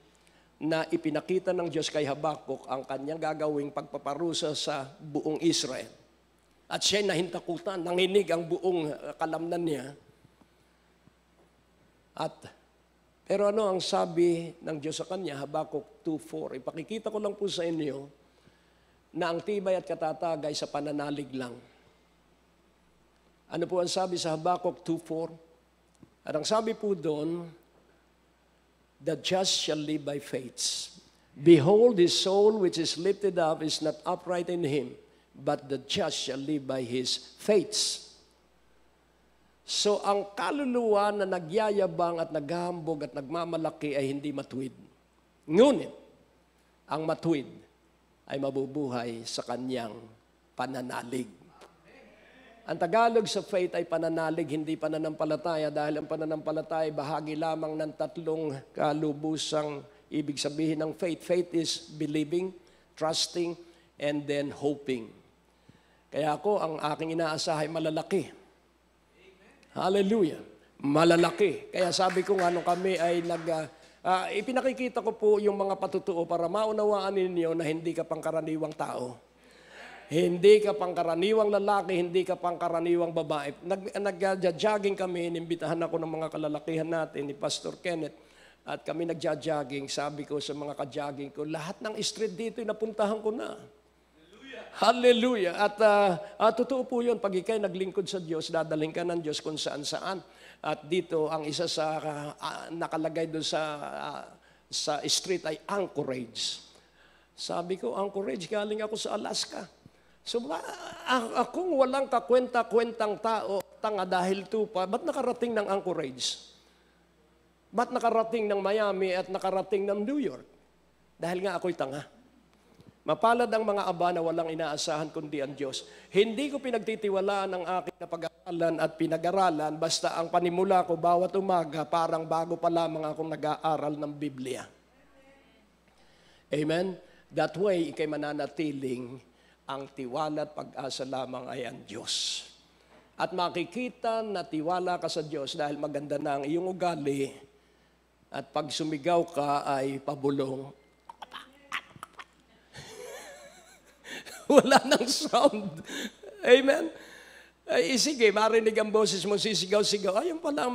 na ipinakita ng Diyos kay Habakuk ang kanyang gagawing pagpaparusa sa buong Israel. At siya'y nahintakutan, nanginig ang buong kalamnan niya. Pero ano ang sabi ng Diyos sa kanya, Habakuk 2:4. Ipakikita ko lang po sa inyo, na ang tibay at katatagay sa pananalig lang. Ano po ang sabi sa Habakuk 2:4? At ang sabi po doon, the just shall live by faith. Behold, his soul which is lifted up is not upright in him, but the just shall live by his faith. So ang kaluluwa na nagyayabang at naghahambog at nagmamalaki ay hindi matuwid. Ngunit, ang matuwid ay mabubuhay sa kanyang pananalig. Ang Tagalog sa faith ay pananalig, hindi pananampalataya, dahil ang pananampalataya ay bahagi lamang ng tatlong kalubusang ibig sabihin ng faith. Faith is believing, trusting, and then hoping. Kaya ako, ang aking inaasahay malalaki. Hallelujah. Malalaki. Kaya sabi ko nga nung kami ay ipinakikita ko po yung mga patutuo para maunawaan ninyo na hindi ka pangkaraniwang tao. Hindi ka pangkaraniwang lalaki, hindi ka pangkaraniwang babae. Nag-jogging kami, inimbitahan ako ng mga kalalakihan natin ni Pastor Kenneth. At kami nag-jogging, sabi ko sa mga ka-jogging ko, lahat ng street dito napuntahan ko na. Hallelujah. At totoo po yun, pag ikay naglingkod sa Diyos, dadaling ka ng Diyos kung saan-saan. At dito, ang isa sa nakalagay doon sa street ay Anchorage. Sabi ko, Anchorage, galing ako sa Alaska. So, akong walang kakwenta-kwentang tao, tanga dahil tupa, ba't nakarating ng Anchorage? Ba't nakarating ng Miami at nakarating ng New York? Dahil nga ako'y tanga. Mapalad ang mga aba na walang inaasahan kundi ang Diyos. Hindi ko pinagtitiwalaan ang aking napag-aralan at pinag-aralan, basta ang panimula ko bawat umaga, parang bago pa lamang akong nag-aaral ng Biblia. Amen? That way, ikay mananatiling ang tiwala at pag-asa lamang ay ang Diyos. At makikita na tiwala ka sa Diyos dahil maganda na ang iyong ugali at pag sumigaw ka ay pabulong. Wala nang sound. Amen? Ay, sige, marinig ang boses mo, sisigaw-sigaw. Ayun pala ang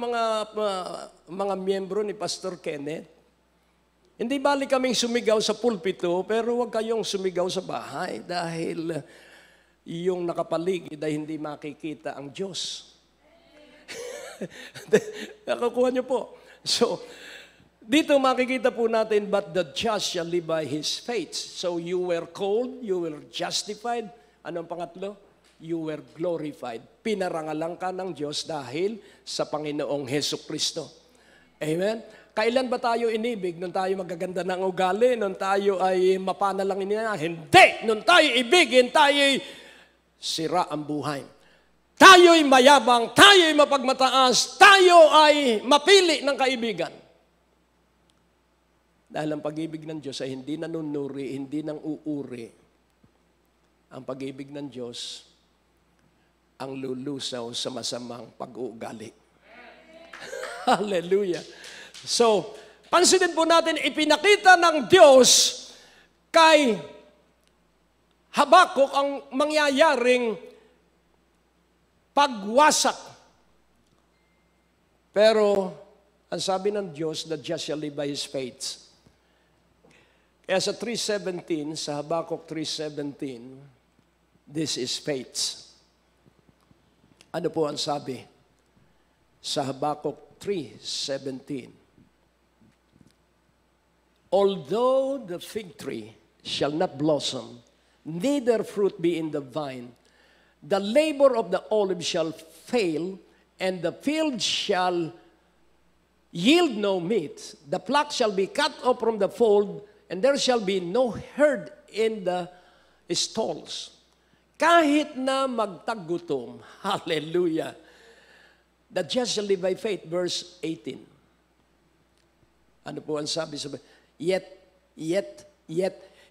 mga miyembro ni Pastor Kenneth. Hindi bali kaming sumigaw sa pulpito, pero huwag kayong sumigaw sa bahay dahil yung nakapaligid ay hindi makikita ang Diyos. Nakukuha niyo po. So, dito makikita po natin, but the just shall live by his faith. So you were called, you were justified. Anong pangatlo? You were glorified. Pinarangalan ka ng Diyos dahil sa Panginoong Hesukristo. Amen? Kailan ba tayo inibig? Nung tayo magaganda ng ugali? Nung tayo ay mapana lang niya? Hindi! Nung tayo ibigin, tayo'y sira ang buhay. Tayo'y mayabang, tayo'y mapagmataas, tayo ay mapili ng kaibigan. Dahil ang pag-ibig ng Diyos ay hindi nanunuri, hindi nang uuri. Ang pag-ibig ng Diyos ang lulusaw sa masamang pag-uugali. Hallelujah! So, pansinin po natin, ipinakita ng Diyos kay Habakuk ang mangyayaring pagwasak. Pero, ang sabi ng Diyos, the just shall live by his faith. Kaya sa 3:17, sa Habakuk 3:17, this is faith. Ano po ang sabi? Sa Habakuk 3:17, although the fig tree shall not blossom, neither fruit be in the vine, the labor of the olive shall fail, and the field shall yield no meat. The flock shall be cut off from the fold, and there shall be no herd in the stalls. Kahit na magtagutom, hallelujah, the just shall live by faith, verse 18. Ano po ang sabi? Yet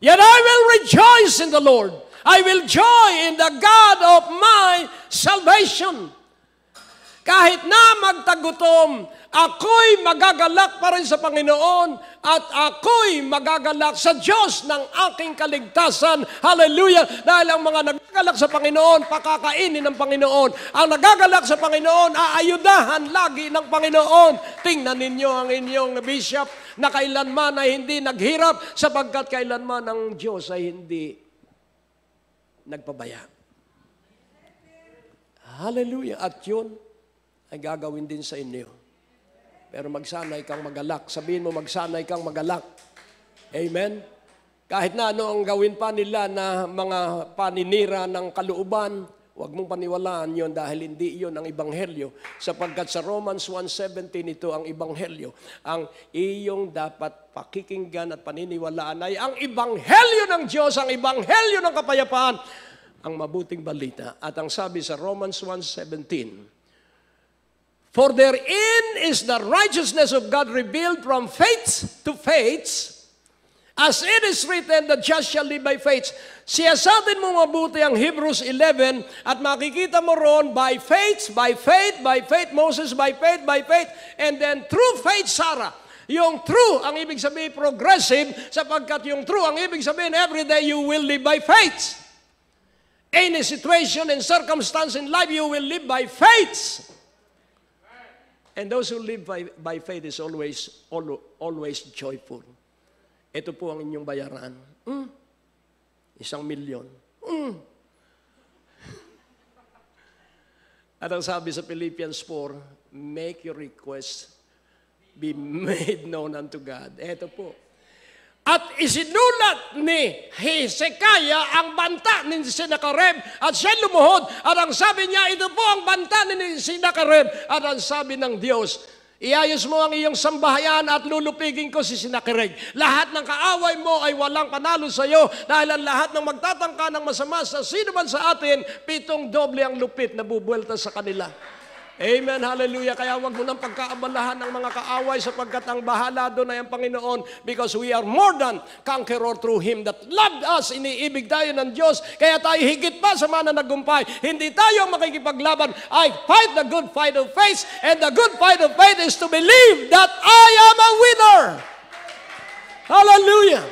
I will rejoice in the Lord. I will joy in the God of my salvation. Kahit na magtagutom, ako'y magagalak pa rin sa Panginoon at ako'y magagalak sa Diyos ng aking kaligtasan. Hallelujah! Dahil ang mga nagagalak sa Panginoon, pakakainin ng Panginoon. Ang nagagalak sa Panginoon, aayudahan lagi ng Panginoon. Tingnan ninyo ang inyong bishop na kailanman ay hindi naghirap sapagkat kailanman ang Diyos ay hindi nagpabaya. Hallelujah! At yun ay gagawin din sa inyo. Pero magsanay kang magalak. Sabihin mo, magsanay kang magalak. Amen? Kahit na ano ang gawin pa nila na mga paninira ng kalooban, Huwag mong paniwalaan yon dahil hindi yon ang Ebanghelyo. Sapagkat sa Romans 1:17 ito ang Ebanghelyo. Ang iyong dapat pakikinggan at paniniwalaan ay ang Ebanghelyo ng Diyos, ang Ebanghelyo ng kapayapaan, ang mabuting balita. At ang sabi sa Romans 1:17, for therein is the righteousness of God revealed from faith to faith, as it is written, the just shall live by faith. Siyasatin mo mabuti ang Hebrews 11 at makikita mo ron by faith, Moses by faith, and then through faith, Sarah. Yung true, ang ibig sabihin progressive, sapagkat yung true, ang ibig sabihin every day you will live by faith. Any situation and circumstance in life, you will live by faith. And those who live by faith is always joyful. Ito po ang inyong bayaran. 1 milyon. At ang sabi sa Philippians 4, make your request be made known unto God. Ito po. At isinulat ni Hezekiah ang banta ni Sennacherib at siya lumuhod. At ang sabi niya, ito po ang banta ni Sennacherib. At ang sabi ng Diyos, iayos mo ang iyong sambahayan at lulupigin ko si Sennacherib. Lahat ng kaaway mo ay walang panalo sa iyo dahil ang lahat ng magtatangka ng masama sa sino man sa atin, 7 doble ang lupit na bubuelta sa kanila. Amen, hallelujah. Kaya wag mo nang pagkaabalahan ng mga kaaway sapagkat ang bahala doon ay ang Panginoon because we are more than conqueror through Him that loved us. Iniibig tayo ng Diyos. Kaya tayo higit pa sa mananagumpay. Hindi tayo makikipaglaban. I fight the good fight of faith, and the good fight of faith is to believe that I am a winner. Hallelujah.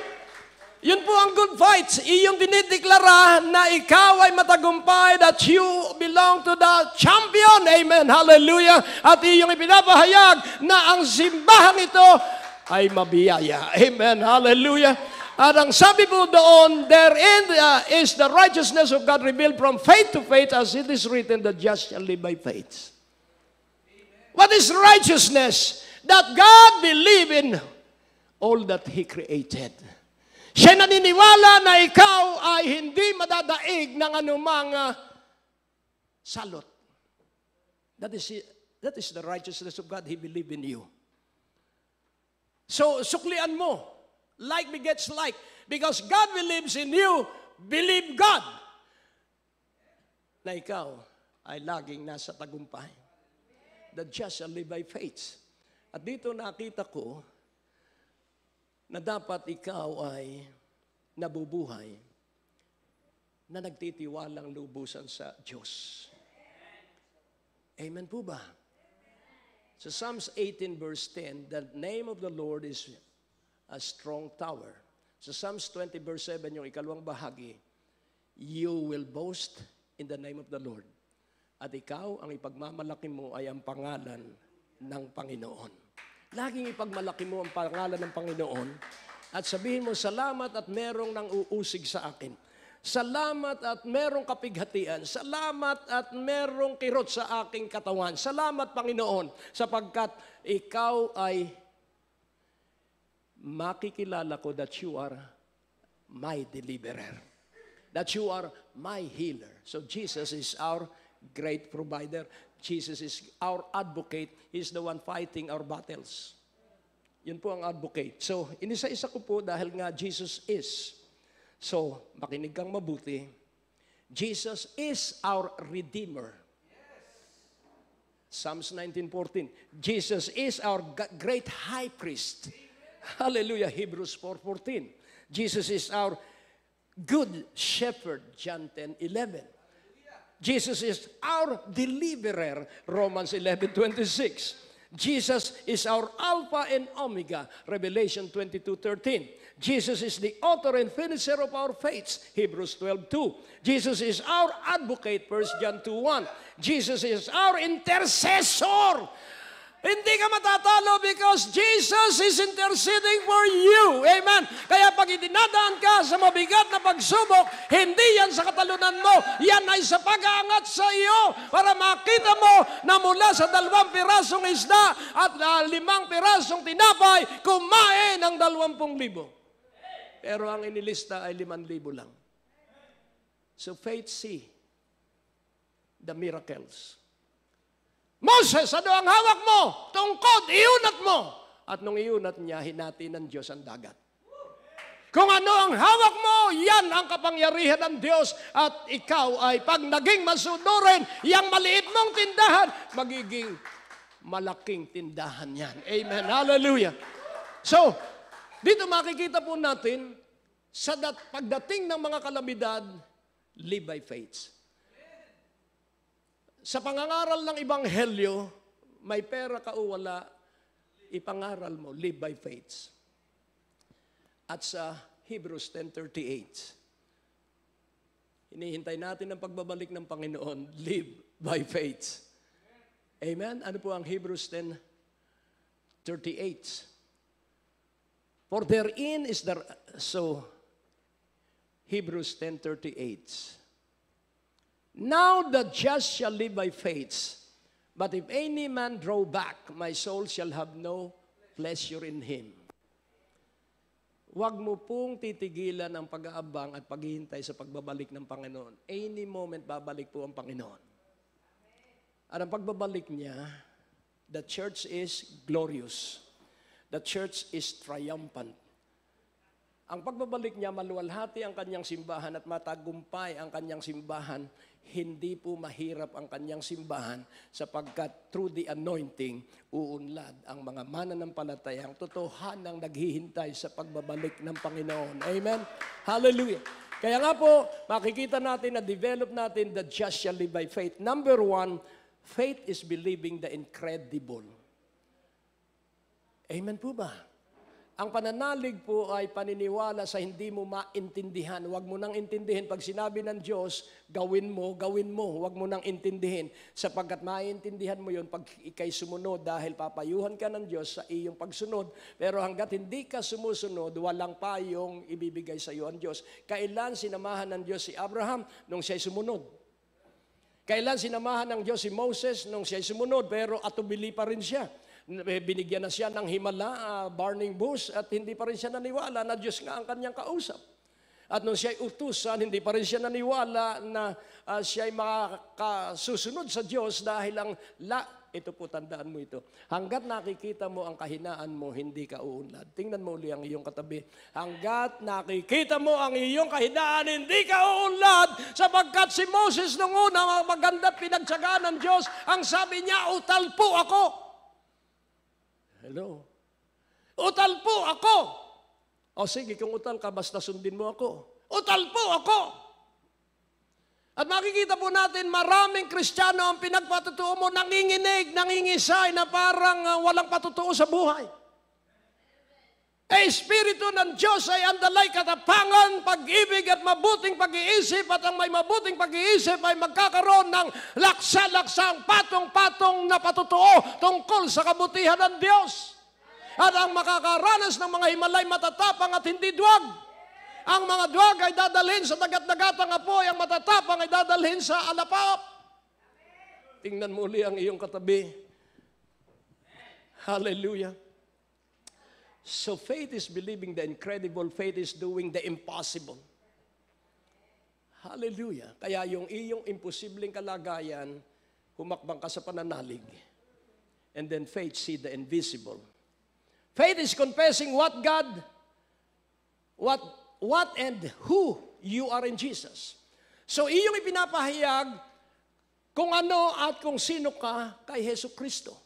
Yun po ang good fight. Iyong dinideklara na ikaw ay matagumpay, that you belong to the champion. Amen. Hallelujah. At iyong ipinapahayag na ang simbahang ito ay mabiyaya. Amen. Hallelujah. At ang sabi po doon, therein is the righteousness of God revealed from faith to faith, as it is written, the just shall live by faith. What is righteousness? That God believe in all that He created. Siya naniniwala na ikaw ay hindi madadaig ng anumang salot. That is the righteousness of God. He believe in you. So, suklian mo. Like begets like. Because God believes in you, believe God na ikaw ay laging nasa tagumpay. The just shall live by faith. At dito nakita ko na dapat ikaw ay nabubuhay na nagtitiwalang lubusan sa Diyos. Amen po ba? Sa Psalms 18 verse 10, the name of the Lord is a strong tower. Sa Psalms 20 verse 7, yung ikalawang bahagi, you will boast in the name of the Lord. At ikaw, ang ipagmamalaki mo ay ang pangalan ng Panginoon. Laging ipagmalaki mo ang pangalan ng Panginoon at sabihin mo, salamat at merong nang uusig sa akin. Salamat at merong kapighatian. Salamat at merong kirot sa aking katawan. Salamat, Panginoon, sapagkat ikaw ay makikilala ko that you are my deliverer. That you are my healer. So Jesus is our great provider. Jesus is our advocate. He's the one fighting our battles. Yun po ang advocate. So, inisa-isa ko po dahil nga Jesus is. So, makinig kang mabuti. Jesus is our Redeemer. Psalms 19:14. Jesus is our great high priest. Hallelujah. Hebrews 4:14. Jesus is our good shepherd. John 10:11. Jesus is our deliverer, Romans 11:26. Jesus is our Alpha and Omega, Revelation 22:13. Jesus is the author and finisher of our faith, Hebrews 12:2. Jesus is our advocate, 1 John 2:1. Jesus is our intercessor. Hindi ka matatalo because Jesus is interceding for you. Amen. Kaya pag idinadaan ka sa mabigat na pagsubok, hindi yan sa katalunan mo. Yan ay sa pag-aangat sa iyo para makita mo na mula sa 2 pirasong isda at 5 pirasong tinapay, kumain ng 20,000. Pero ang inilista ay 5,000 lang. So faith see the miracles. Moses, ano ang hawak mo? Tungkod, iunat mo. At nung iunat niya, hinati ng Diyos ang dagat. Kung ano ang hawak mo, yan ang kapangyarihan ng Diyos. At ikaw ay pag naging masunurin, yang maliit mong tindahan, magiging malaking tindahan yan. Amen. Hallelujah. So, dito makikita po natin, sa pagdating ng mga kalamidad, live by faith. Sa pangangaral ng Ebanghelyo, may pera ka o wala, ipangaral mo, live by faith. At sa Hebrews 10:38, hinihintay natin ang pagbabalik ng Panginoon, live by faith. Amen? Ano po ang Hebrews 10:38? For therein is the... So, Hebrews 10:38. Now the just shall live by faith, but if any man draw back, my soul shall have no pleasure in him. Huwag mo pong titigilan ang pag-aabang at paghihintay sa pagbabalik ng Panginoon. Any moment, babalik po ang Panginoon. At ang pagbabalik niya, the church is glorious. The church is triumphant. Ang pagbabalik niya, maluwalhati ang kanyang simbahan at matagumpay ang kanyang simbahan. Hindi po mahirap ang kanyang simbahan sapagkat through the anointing, uunlad ang mga mananampalatayang totohanang naghihintay sa pagbabalik ng Panginoon. Amen? Hallelujah. Kaya nga po, makikita natin na develop natin the just shall live by faith. Number one, faith is believing the incredible. Amen po ba? Ang pananalig po ay paniniwala sa hindi mo maintindihan. Huwag mo nang intindihin. Pag sinabi ng Diyos, gawin mo, gawin mo. Huwag mo nang intindihin. Sapagkat maintindihan mo yun pag ikay sumunod dahil papayuhan ka ng Diyos sa iyong pagsunod. Pero hanggat hindi ka sumusunod, walang payong ibibigay sa iyo ang Diyos. Kailan sinamahan ng Diyos si Abraham? Nung siya'y sumunod. Kailan sinamahan ng Diyos si Moses? Nung siya'y sumunod, pero atubili pa rin siya. Binigyan na siya ng himala, burning bush, at hindi pa rin siya naniwala na Diyos nga ang kanyang kausap. At nung siya'y utusan, hindi pa rin siya naniwala na siya'y makasusunod sa Diyos dahil ito po, tandaan mo ito. Hanggat nakikita mo ang kahinaan mo, hindi ka uunlad. Tingnan mo uli ang iyong katabi. Hanggat nakikita mo ang iyong kahinaan, hindi ka uunlad. Sapagkat si Moses nung una, maganda pinagtsagaan ng Diyos, ang sabi niya, utalpo ako. Hello? Utal po ako. O sige, kung utal ka, basta sundin mo ako. Utal po ako. At makikita po natin, maraming Kristiyano ang pinagpatutuo mo, nanginginig, nangingisay na parang walang patutuo sa buhay. Espiritu ng Diyos ay andalay katapangan, pag-ibig at mabuting pag-iisip, at ang may mabuting pag-iisip ay magkakaroon ng laksa-laksang patong-patong na patutuo tungkol sa kabutihan ng Diyos. At ang makakaranas ng mga himalay matatapang at hindi duwag. Ang mga duwag ay dadalhin sa dagat-dagatang apoy, ang matatapang ay dadalhin sa alapap. Tingnan mo uli ang iyong katabi. Hallelujah. So faith is believing the incredible, faith is doing the impossible. Hallelujah. Kaya yung iyong imposibleng kalagayan, humakbang ka sa pananalig. And then faith see the invisible. Faith is confessing what and who you are in Jesus. So iyong ipinapahayag kung ano at kung sino ka kay Jesucristo.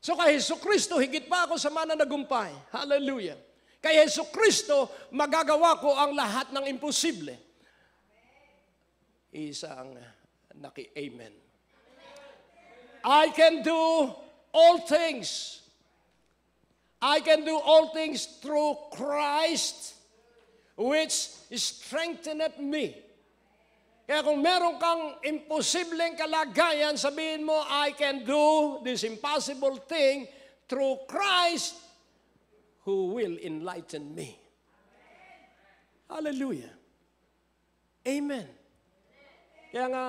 So kay Jesucristo, higit pa ako sa mananagumpay. Hallelujah. Kay Jesucristo, magagawa ko ang lahat ng imposible. Isang naki-amen. I can do all things. I can do all things through Christ, which strengtheneth me. Kaya kung meron kang imposibleng kalagayan, sabihin mo, I can do this impossible thing through Christ who will enlighten me. Hallelujah. Amen. Kaya nga,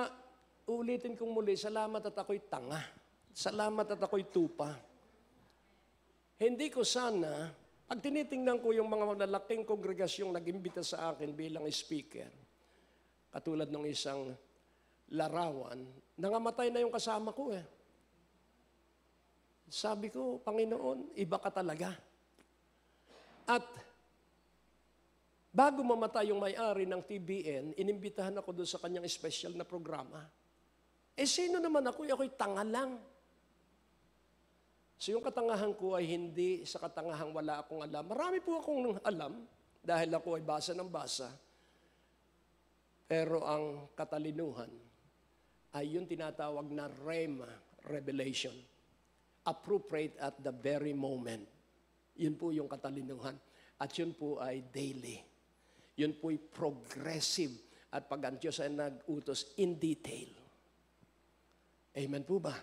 ulitin kong muli, salamat at ako'y tanga. Salamat at ako'y tupa. Hindi ko sana, pag tinitingnan ko yung mga malalaking kongregasyong nag-imbita sa akin bilang speaker, katulad ng isang larawan, nangamatay na yung kasama ko eh. Sabi ko, Panginoon, iba ka talaga. At bago mamatay yung may-ari ng TBN, inimbitahan ako doon sa kanyang special na programa. Eh sino naman ako? Ako'y tanga lang. So yung katangahan ko ay hindi sa katangahang wala akong alam. Marami po akong alam dahil ako ay basa ng basa. Pero ang katalinuhan ay yung tinatawag na Rhema, revelation. Appropriate at the very moment. Yun po yung katalinuhan. At yun po ay daily. Yun po ay progressive. At pag ang Diyos ay nag-utos in detail. Amen po ba?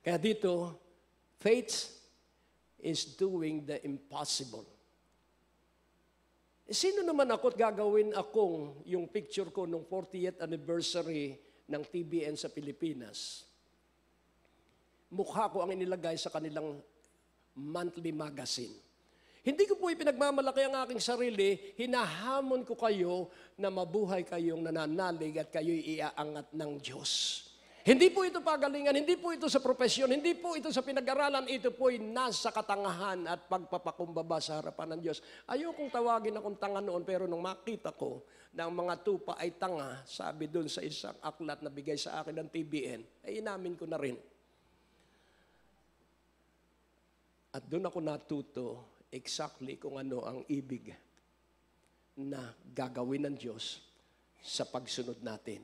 Kaya dito, faith is doing the impossible. Sino naman ako at gagawin akong yung picture ko nung 40th anniversary ng TBN sa Pilipinas? Mukha ko ang inilagay sa kanilang monthly magazine. Hindi ko po ipinagmamalaki ang aking sarili, hinahamon ko kayo na mabuhay kayong nananalig at kayo'y iaangat ng Diyos. Hindi po ito pagalingan, hindi po ito sa profesyon, hindi po ito sa pinag-aralan, ito po'y nasa katangahan at pagpapakumbaba sa harapan ng Diyos. Ayokong tawagin akong tanga noon, pero nung makita ko na ang mga tupa ay tanga, sabi doon sa isang aklat na bigay sa akin ng TBN, ay inamin ko na rin. At doon ako natuto exactly kung ano ang ibig na gagawin ng Diyos sa pagsunod natin.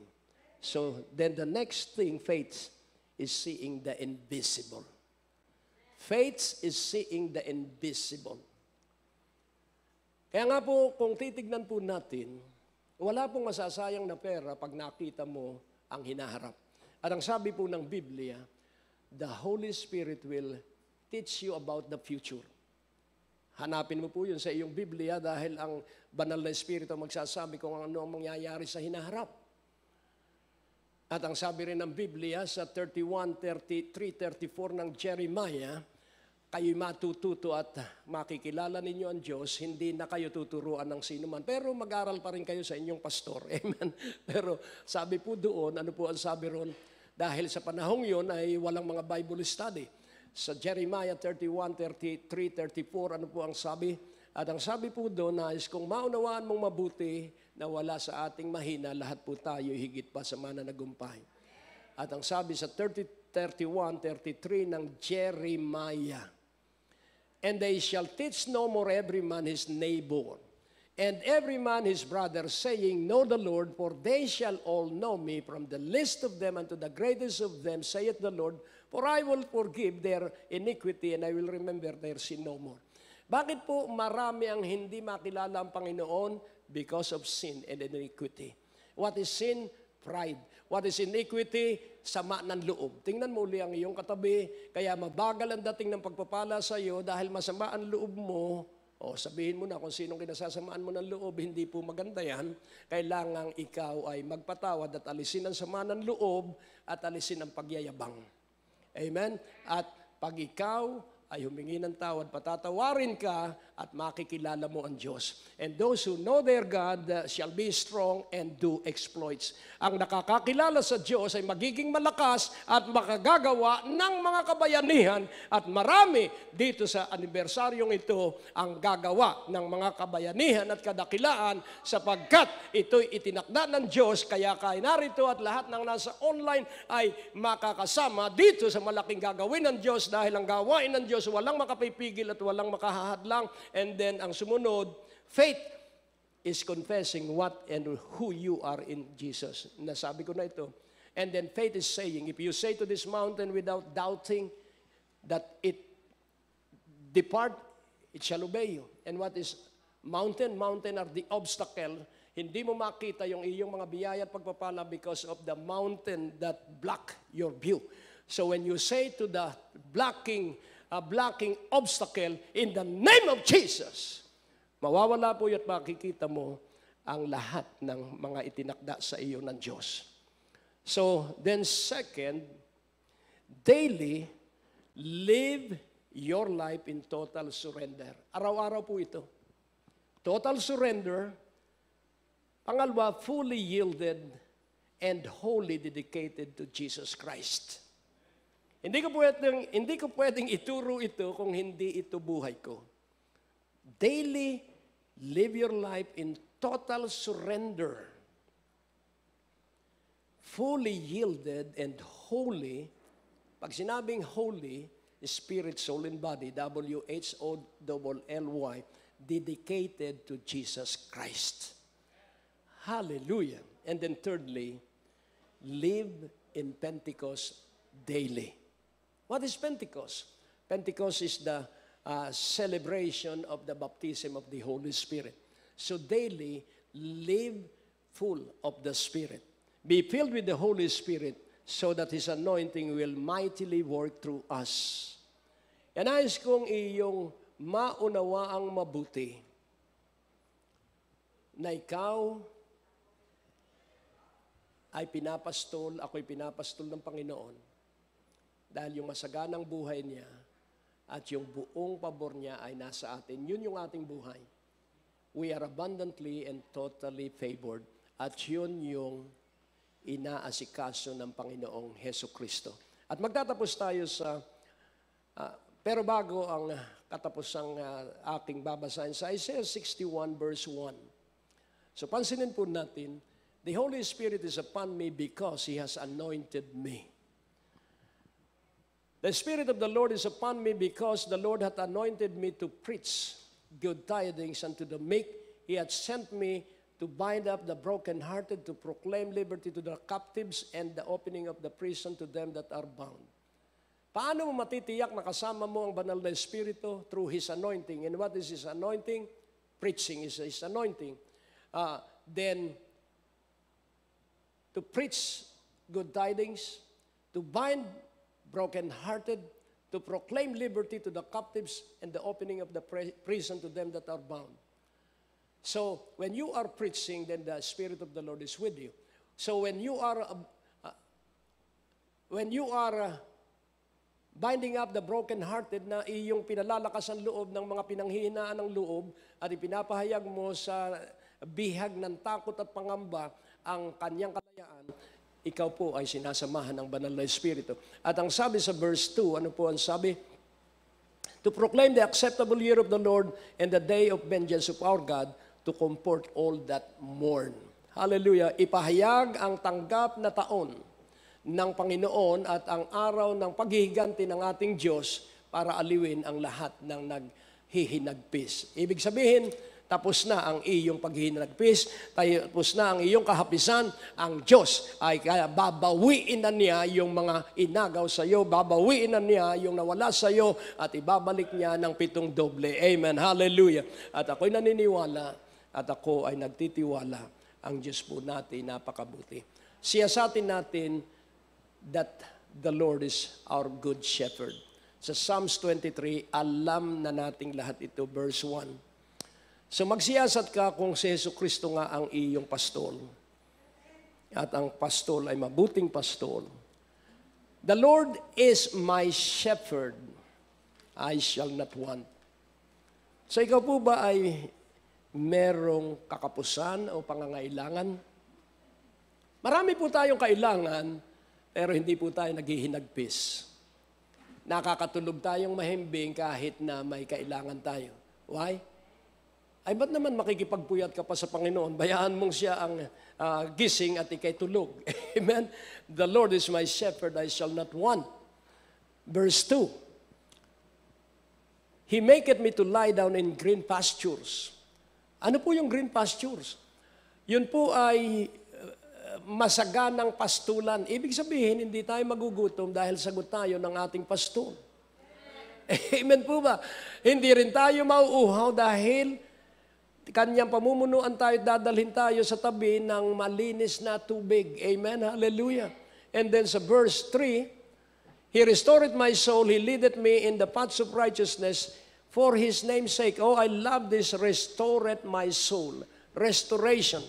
So, then the next thing, faith, is seeing the invisible. Faith is seeing the invisible. Kaya nga po, kung titignan po natin, wala pong masasayang na pera pag nakita mo ang hinaharap. At ang sabi po ng Biblia, the Holy Spirit will teach you about the future. Hanapin mo po yun sa iyong Biblia dahil ang banal na Espiritu magsasabi kung ano ang mangyayari sa hinaharap. At ang sabi rin ng Biblia sa 31:33-34 ng Jeremiah, kayo'y matututo at makikilala ninyo ang Diyos, hindi na kayo tuturuan ng sino man. Pero mag-aral pa rin kayo sa inyong pastor. Amen. Pero sabi po doon, ano po ang sabi ron? Dahil sa panahong yon ay walang mga Bible study. Sa Jeremiah 31:33-34, ano po ang sabi? At ang sabi po doon is kung maunawaan mong mabuti na wala sa ating mahina, lahat po tayo higit pa sa mananagumpay. At ang sabi sa 31:33 ng Jeremiah, and they shall teach no more every man his neighbor, and every man his brother, saying, know the Lord, for they shall all know me, from the least of them unto the greatest of them, saith the Lord, for I will forgive their iniquity, and I will remember their sin no more. Bakit po marami ang hindi makilala ang Panginoon? Because of sin and iniquity. What is sin? Pride. What is iniquity? Sama ng loob. Tingnan mo uli ang iyong katabi, kaya mabagal ang dating ng pagpapala sa iyo dahil masama ang loob mo. O sabihin mo na kung sinong kinasasamaan mo ng loob, hindi po maganda yan. Kailangang ikaw ay magpatawad at alisin ang sama ng loob at alisin ang pagyayabang. Amen? At pag ikaw ay humingi ng tawad, patatawarin ka at makikilala mo ang Diyos. And those who know their God shall be strong and do exploits. Ang nakakakilala sa Diyos ay magiging malakas at makagagawa ng mga kabayanihan at marami dito sa anibersaryong ito ang gagawa ng mga kabayanihan at kadakilaan sapagkat ito'y itinakda ng Diyos kaya kayo narito at lahat ng nasa online ay makakasama dito sa malaking gagawin ng Diyos dahil ang gawain ng Diyos walang makapipigil at walang makahahadlang. And then, ang sumunod, faith is confessing what and who you are in Jesus. Nasabi ko na ito. And then, faith is saying, if you say to this mountain without doubting that it depart, it shall obey you. And what is mountain? Mountain are the obstacle. Hindi mo makita yung iyong mga biyaya at pagpapala because of the mountain that block your view. So when you say to the blocking obstacle in the name of Jesus, mawawala po at makikita mo ang lahat ng mga itinakda sa iyo ng Diyos. So, then second, daily, live your life in total surrender. Araw-araw po ito. Total surrender. Pangalawa, fully yielded and wholly dedicated to Jesus Christ. Hindi ko pwedeng ituro ito kung hindi ito buhay ko. Daily, live your life in total surrender. Fully yielded and holy. Pag sinabing holy, spirit, soul, and body, W-H-O-L-L-Y, dedicated to Jesus Christ. Hallelujah. And then thirdly, live in Pentecost daily. What is Pentecost? Pentecost is the celebration of the baptism of the Holy Spirit. So daily, live full of the Spirit. Be filled with the Holy Spirit so that His anointing will mightily work through us. Yan nais kong iyong maunawaang mabuti na ikaw ay pinapastol, ako'y pinapastol ng Panginoon dahil yung masaganang buhay niya at yung buong pabor niya ay nasa atin. Yun yung ating buhay. We are abundantly and totally favored at yun yung inaasikaso ng Panginoong Heso Kristo. At magtatapos tayo sa, pero bago ang katapusang aking babasahin sa Isaiah 61 verse 1. So pansinin po natin, the Holy Spirit is upon me because He has anointed me. The Spirit of the Lord is upon me because the Lord hath anointed me to preach good tidings unto the meek. He hath sent me to bind up the brokenhearted, to proclaim liberty to the captives, and the opening of the prison to them that are bound. Paano mo matitiyak na kasama mo ang banal na Espiritu? Through His anointing. And what is His anointing? Preaching is His anointing. Then, to preach good tidings, to bind broken-hearted, to proclaim liberty to the captives, and the opening of the prison to them that are bound. So, when you are preaching, then the Spirit of the Lord is with you. So, when you are binding up the broken-hearted na iyong pinalalakas ang loob ng mga pinanghihinaan ng loob at ipinapahayag mo sa bihag ng takot at pangamba ang kanyang kalayaan, ikaw po ay sinasamahan ng banal na Espiritu. At ang sabi sa verse 2, ano po ang sabi? To proclaim the acceptable year of the Lord and the day of vengeance of our God, to comfort all that mourn. Hallelujah. Ipahayag ang tanggap na taon ng Panginoon at ang araw ng paghihiganti ng ating Diyos para aliwin ang lahat ng naghihinagpis. Ibig sabihin, tapos na ang iyong paghihinagpis, tapos na ang iyong kahapisan, ang Diyos ay kaya babawiin na niya yung mga inagaw sa iyo, babawiin na niya yung nawala sa iyo, at ibabalik niya ng 7 doble. Amen. Hallelujah. At ako'y naniniwala, at ako ay nagtitiwala, ang Diyos po natin napakabuti. Siyasatin natin that the Lord is our good shepherd. Sa Psalms 23, alam na nating lahat ito, verse 1. So magsiyasat ka kung si Jesucristo nga ang iyong pastol. At ang pastol ay mabuting pastol. The Lord is my shepherd, I shall not want. So ikaw po ba ay merong kakapusan o pangangailangan? Marami po tayong kailangan, pero hindi po tayo naghihinagpis. Nakakatulog tayong mahimbing kahit na may kailangan tayo. Why? Ay, ba't naman makikipagpuyat ka pa sa Panginoon? Bayaan mong siya ang gising at ikay tulog. Amen? The Lord is my shepherd, I shall not want. Verse 2. He maketh me to lie down in green pastures. Ano po yung green pastures? Yun po ay masaganang pastulan. Ibig sabihin, hindi tayo magugutom dahil sagot tayo ng ating pastol. Amen po ba? Hindi rin tayo mauuhaw dahil kanyang pamumunuan tayo, dadalhin tayo sa tabi ng malinis na tubig. Amen? Hallelujah. And then sa verse 3, He restored my soul, He leadeth me in the paths of righteousness for His name's sake. Oh, I love this, restored my soul. Restoration.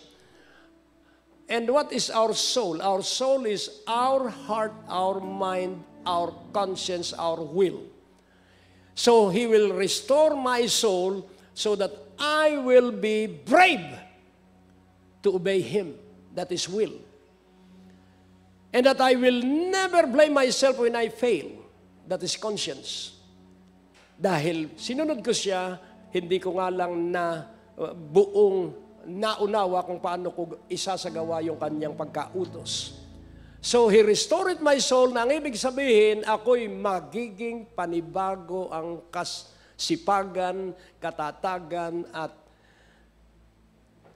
And what is our soul? Our soul is our heart, our mind, our conscience, our will. So He will restore my soul so that I will be brave to obey Him. That is will. And that I will never blame myself when I fail. That is conscience. Dahil sinunod ko siya, hindi ko nga lang na buong naunawa kung paano ko isasagawa yung kanyang pagkautos. So He restored my soul, na ang ibig sabihin, ako'y magiging panibago ang kasipagan, katatagan, at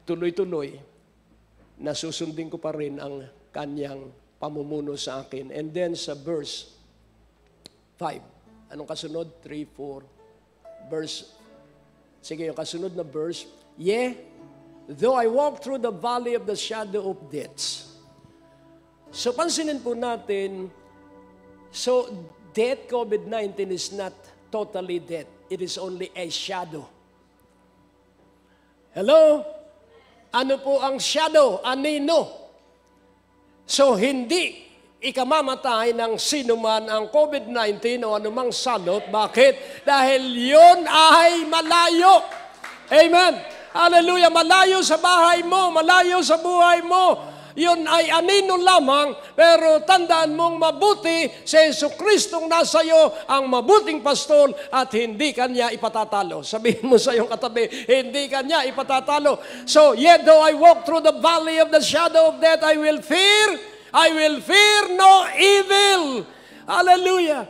tuloy-tuloy na susundin ko pa rin ang kanyang pamumuno sa akin. And then sa verse 5. Anong kasunod? 3, 4. Sige, yung kasunod na verse. Though I walk through the valley of the shadow of death. So pansinin po natin, so death, COVID-19 is not totally death. It is only a shadow. Hello? Ano po ang shadow? Anino? So, hindi ikamamatay ng sino man ang COVID-19 o anumang salot. Bakit? Dahil yun ay malayo. Amen. Hallelujah. Malayo sa bahay mo, malayo sa buhay mo. Yun ay anino lamang, pero tandaan mong mabuti si Jesucristong nasa iyo, ang mabuting pastol, at hindi kanya ipatatalo. Sabihin mo sa iyong katabi, hindi kanya ipatatalo. So, yet though I walk through the valley of the shadow of death, I will fear no evil. Hallelujah.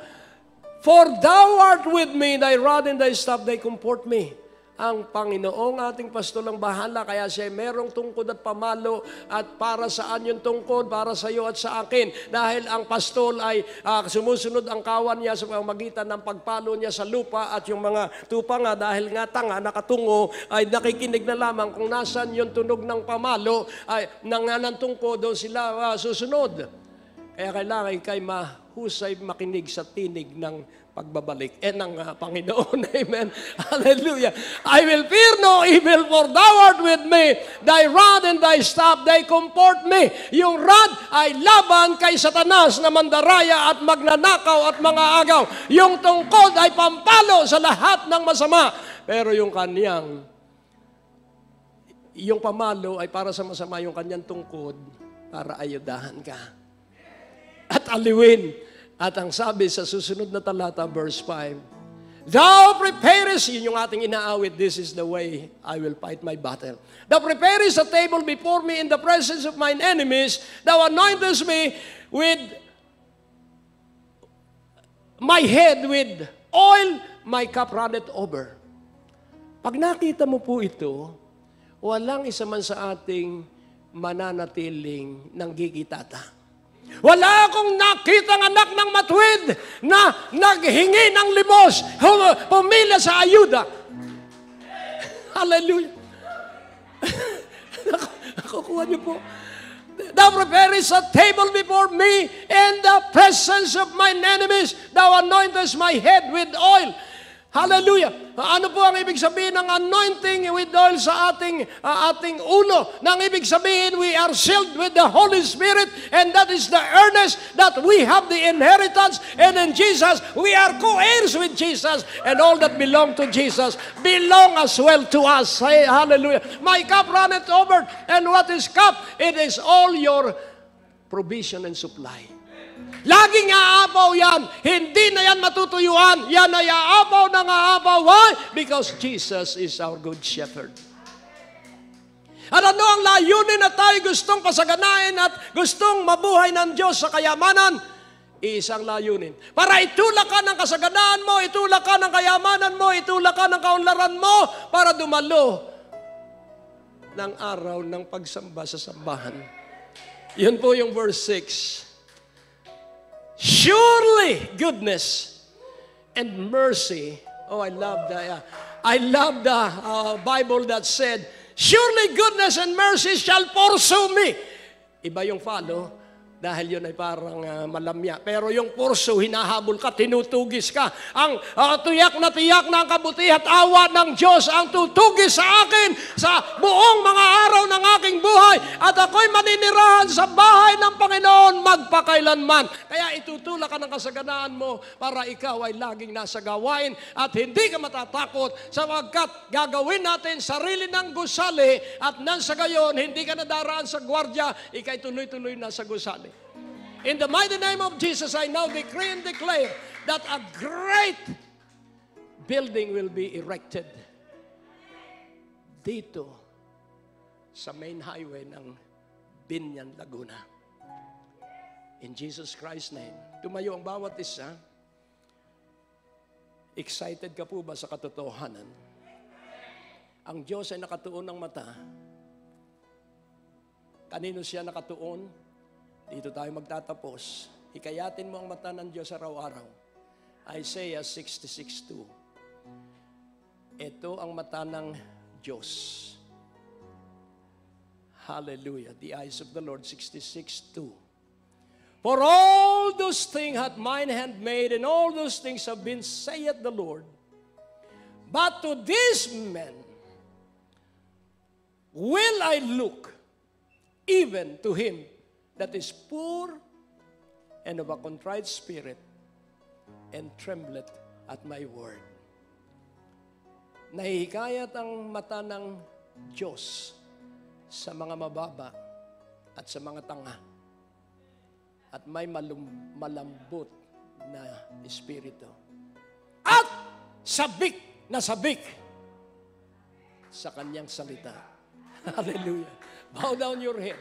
For thou art with me, thy rod and thy staff, they comfort me. Ang Panginoong ating pastol ang bahala, kaya siya merong tungkod at pamalo, at para saan yung tungkod? Para sa iyo at sa akin. Dahil ang pastol ay sumusunod ang kawan niya sa pamamagitan ng pagpalo niya sa lupa, at yung mga tupa nga, dahil nga tanga, nakatungo, ay nakikinig na lamang kung nasan yung tunog ng pamalo, ay ng tungkod, doon sila susunod. Kaya kailangan kay mahusay makinig sa tinig ng pagbabalik ng Panginoon. Amen. Hallelujah. I will fear no evil, for thou art with me. Thy rod and thy staff, they comfort me. Yung rod ay laban kay Satanas na mandaraya at magnanakaw at mga agaw. Yung tungkod ay pampalo sa lahat ng masama. Pero yung pamalo ay para sa masama, yung kanyang tungkod para ayudahan ka at aliwin. At ang sabi sa susunod na talata, verse 5, Thou preparest, yun yung ating inaawit, this is the way I will fight my battle. Thou preparest a table before me in the presence of mine enemies. Thou anointest me with my head with oil, my cup runneth over. Pag nakita mo po ito, walang isa man sa ating mananatiling nanggigitata. Wala akong nakitang anak ng matuwid na naghingi ng limos, pumila sa ayuda. Hallelujah. Nakukuha niyo po. Thou preparest a table before me in the presence of mine enemies. Thou anointest my head with oil. Hallelujah. Ano po ang ibig sabihin ng anointing with oil sa ating ulo? Nang ibig sabihin, we are sealed with the Holy Spirit, and that is the earnest that we have the inheritance, and in Jesus, we are co-heirs with Jesus, and all that belong to Jesus belong as well to us. Say hallelujah. My cup runneth over, and what is cup? It is all your provision and supply. Laging aapaw yan. Hindi na yan matutuyuan. Yan ay aapaw ng aapaw. Why? Because Jesus is our good shepherd. At ano ang layunin na tayo gustong pasaganain at gustong mabuhay ng Diyos sa kayamanan? Isang layunin. Para itulak ka ng kasaganaan mo, itulak ka ng kayamanan mo, itulak ka ng kaunlaran mo, para dumalo ng araw ng pagsamba sa sambahan. Yun po yung verse 6. Surely goodness and mercy. Oh, I love the Bible that said, surely goodness and mercy shall pursue me. Iba yung follow, dahil yun ay parang malamya. Pero yung pursue, hinahabol ka, tinutugis ka. Ang tiyak na ang kabutihan at awa ng Diyos ang tutugis sa akin sa buong mga araw ng aking buhay. At ako'y maninirahan sa bahay ng Panginoon magpakailanman. Kaya itutulak ka ng kasaganaan mo para ikaw ay laging nasa gawain at hindi ka matatakot, sapagkat gagawin natin sarili ng gusali, at nang sa gayon, hindi ka nadaraan sa gwardya, ikay tuloy-tuloy na sa gusali. In the mighty name of Jesus, I now decree and declare that a great building will be erected dito sa main highway ng Binyan, Laguna. In Jesus Christ's name. Tumayo ang bawat isa. Excited ka po ba sa katotohanan? Ang Diyos ay nakatuon ng mata. Kanino siya nakatuon? Dito tayo magtatapos. Hikayatin mo ang mata ng Diyos araw-araw. Isaiah 66:2. Ito ang mata ng Diyos. Hallelujah. The eyes of the Lord, 66:2. For all those things hath mine hand made, and all those things have been, saith the Lord. But to this man will I look, even to him that is poor and of a contrite spirit, and trembleth at my word. Nahihikayat ang mata ng Diyos sa mga mababa at sa mga tanga. At may malambot na espiritu. At sabik na sabik sa kanyang salita. Hallelujah. Bow down your head.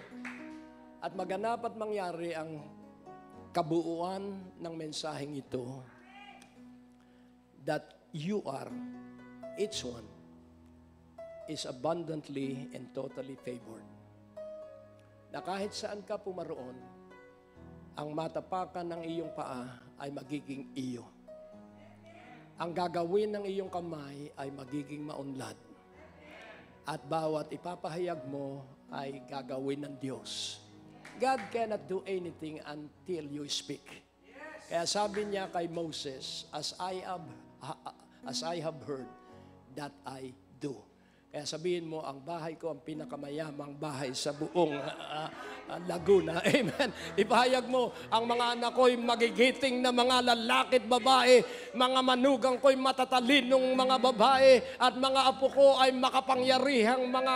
At maganap at mangyari ang kabuuan ng mensaheng ito, that you are, each one, is abundantly and totally favored. Na kahit saan ka pumaroon, ang matapakan ng iyong paa ay magiging iyo. Ang gagawin ng iyong kamay ay magiging maunlad. At bawat ipapahayag mo ay gagawin ng Diyos. God cannot do anything until you speak. Kaya sabi niya kay Moses, as I have heard, that I do. Kaya sabihin mo, ang bahay ko ang pinakamayamang bahay sa buong Laguna. Amen. Ipahayag mo, ang mga anak ko'y magigiting na mga lalaki at babae, mga manugang ko'y matatalinong mga babae, at mga apo ko ay makapangyarihang mga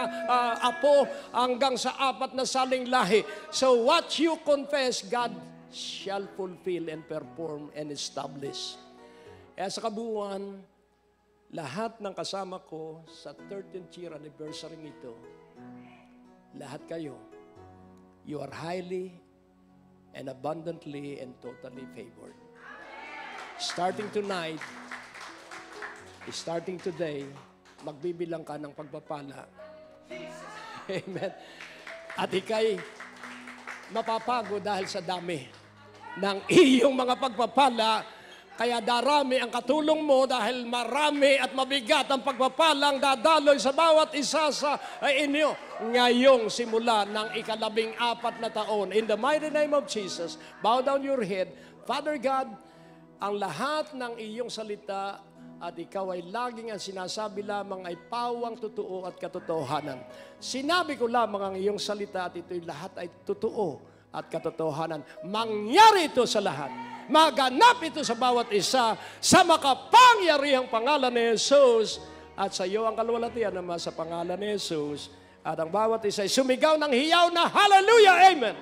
apo hanggang sa 4 na saling lahi. So what you confess, God shall fulfill and perform and establish. Kaya sa kabuuan, lahat ng kasama ko sa 13th year anniversary nito, lahat kayo, you are highly and abundantly and totally favored. Starting tonight, starting today, magbibilang ka ng pagpapala. Amen. At ikay mapapago dahil sa dami ng iyong mga pagpapala. Kaya darami ang katulong mo dahil marami at mabigat ang pagpapalang dadaloy sa bawat isa sa inyo ngayong simula ng 14 na taon. In the mighty name of Jesus, bow down your head. Father God, ang lahat ng iyong salita at ikaw ay laging ang sinasabi lamang ay pawang totoo at katotohanan. Sinabi ko lamang ang iyong salita at ito'y lahat ay totoo at katotohanan. Mangyari ito sa lahat. Maganap ito sa bawat isa sa makapangyarihang pangalan ni Jesus, at sa iyo ang kalwalatian naman sa pangalan ni Jesus, at ang bawat isa ay sumigaw ng hiyaw na hallelujah, amen.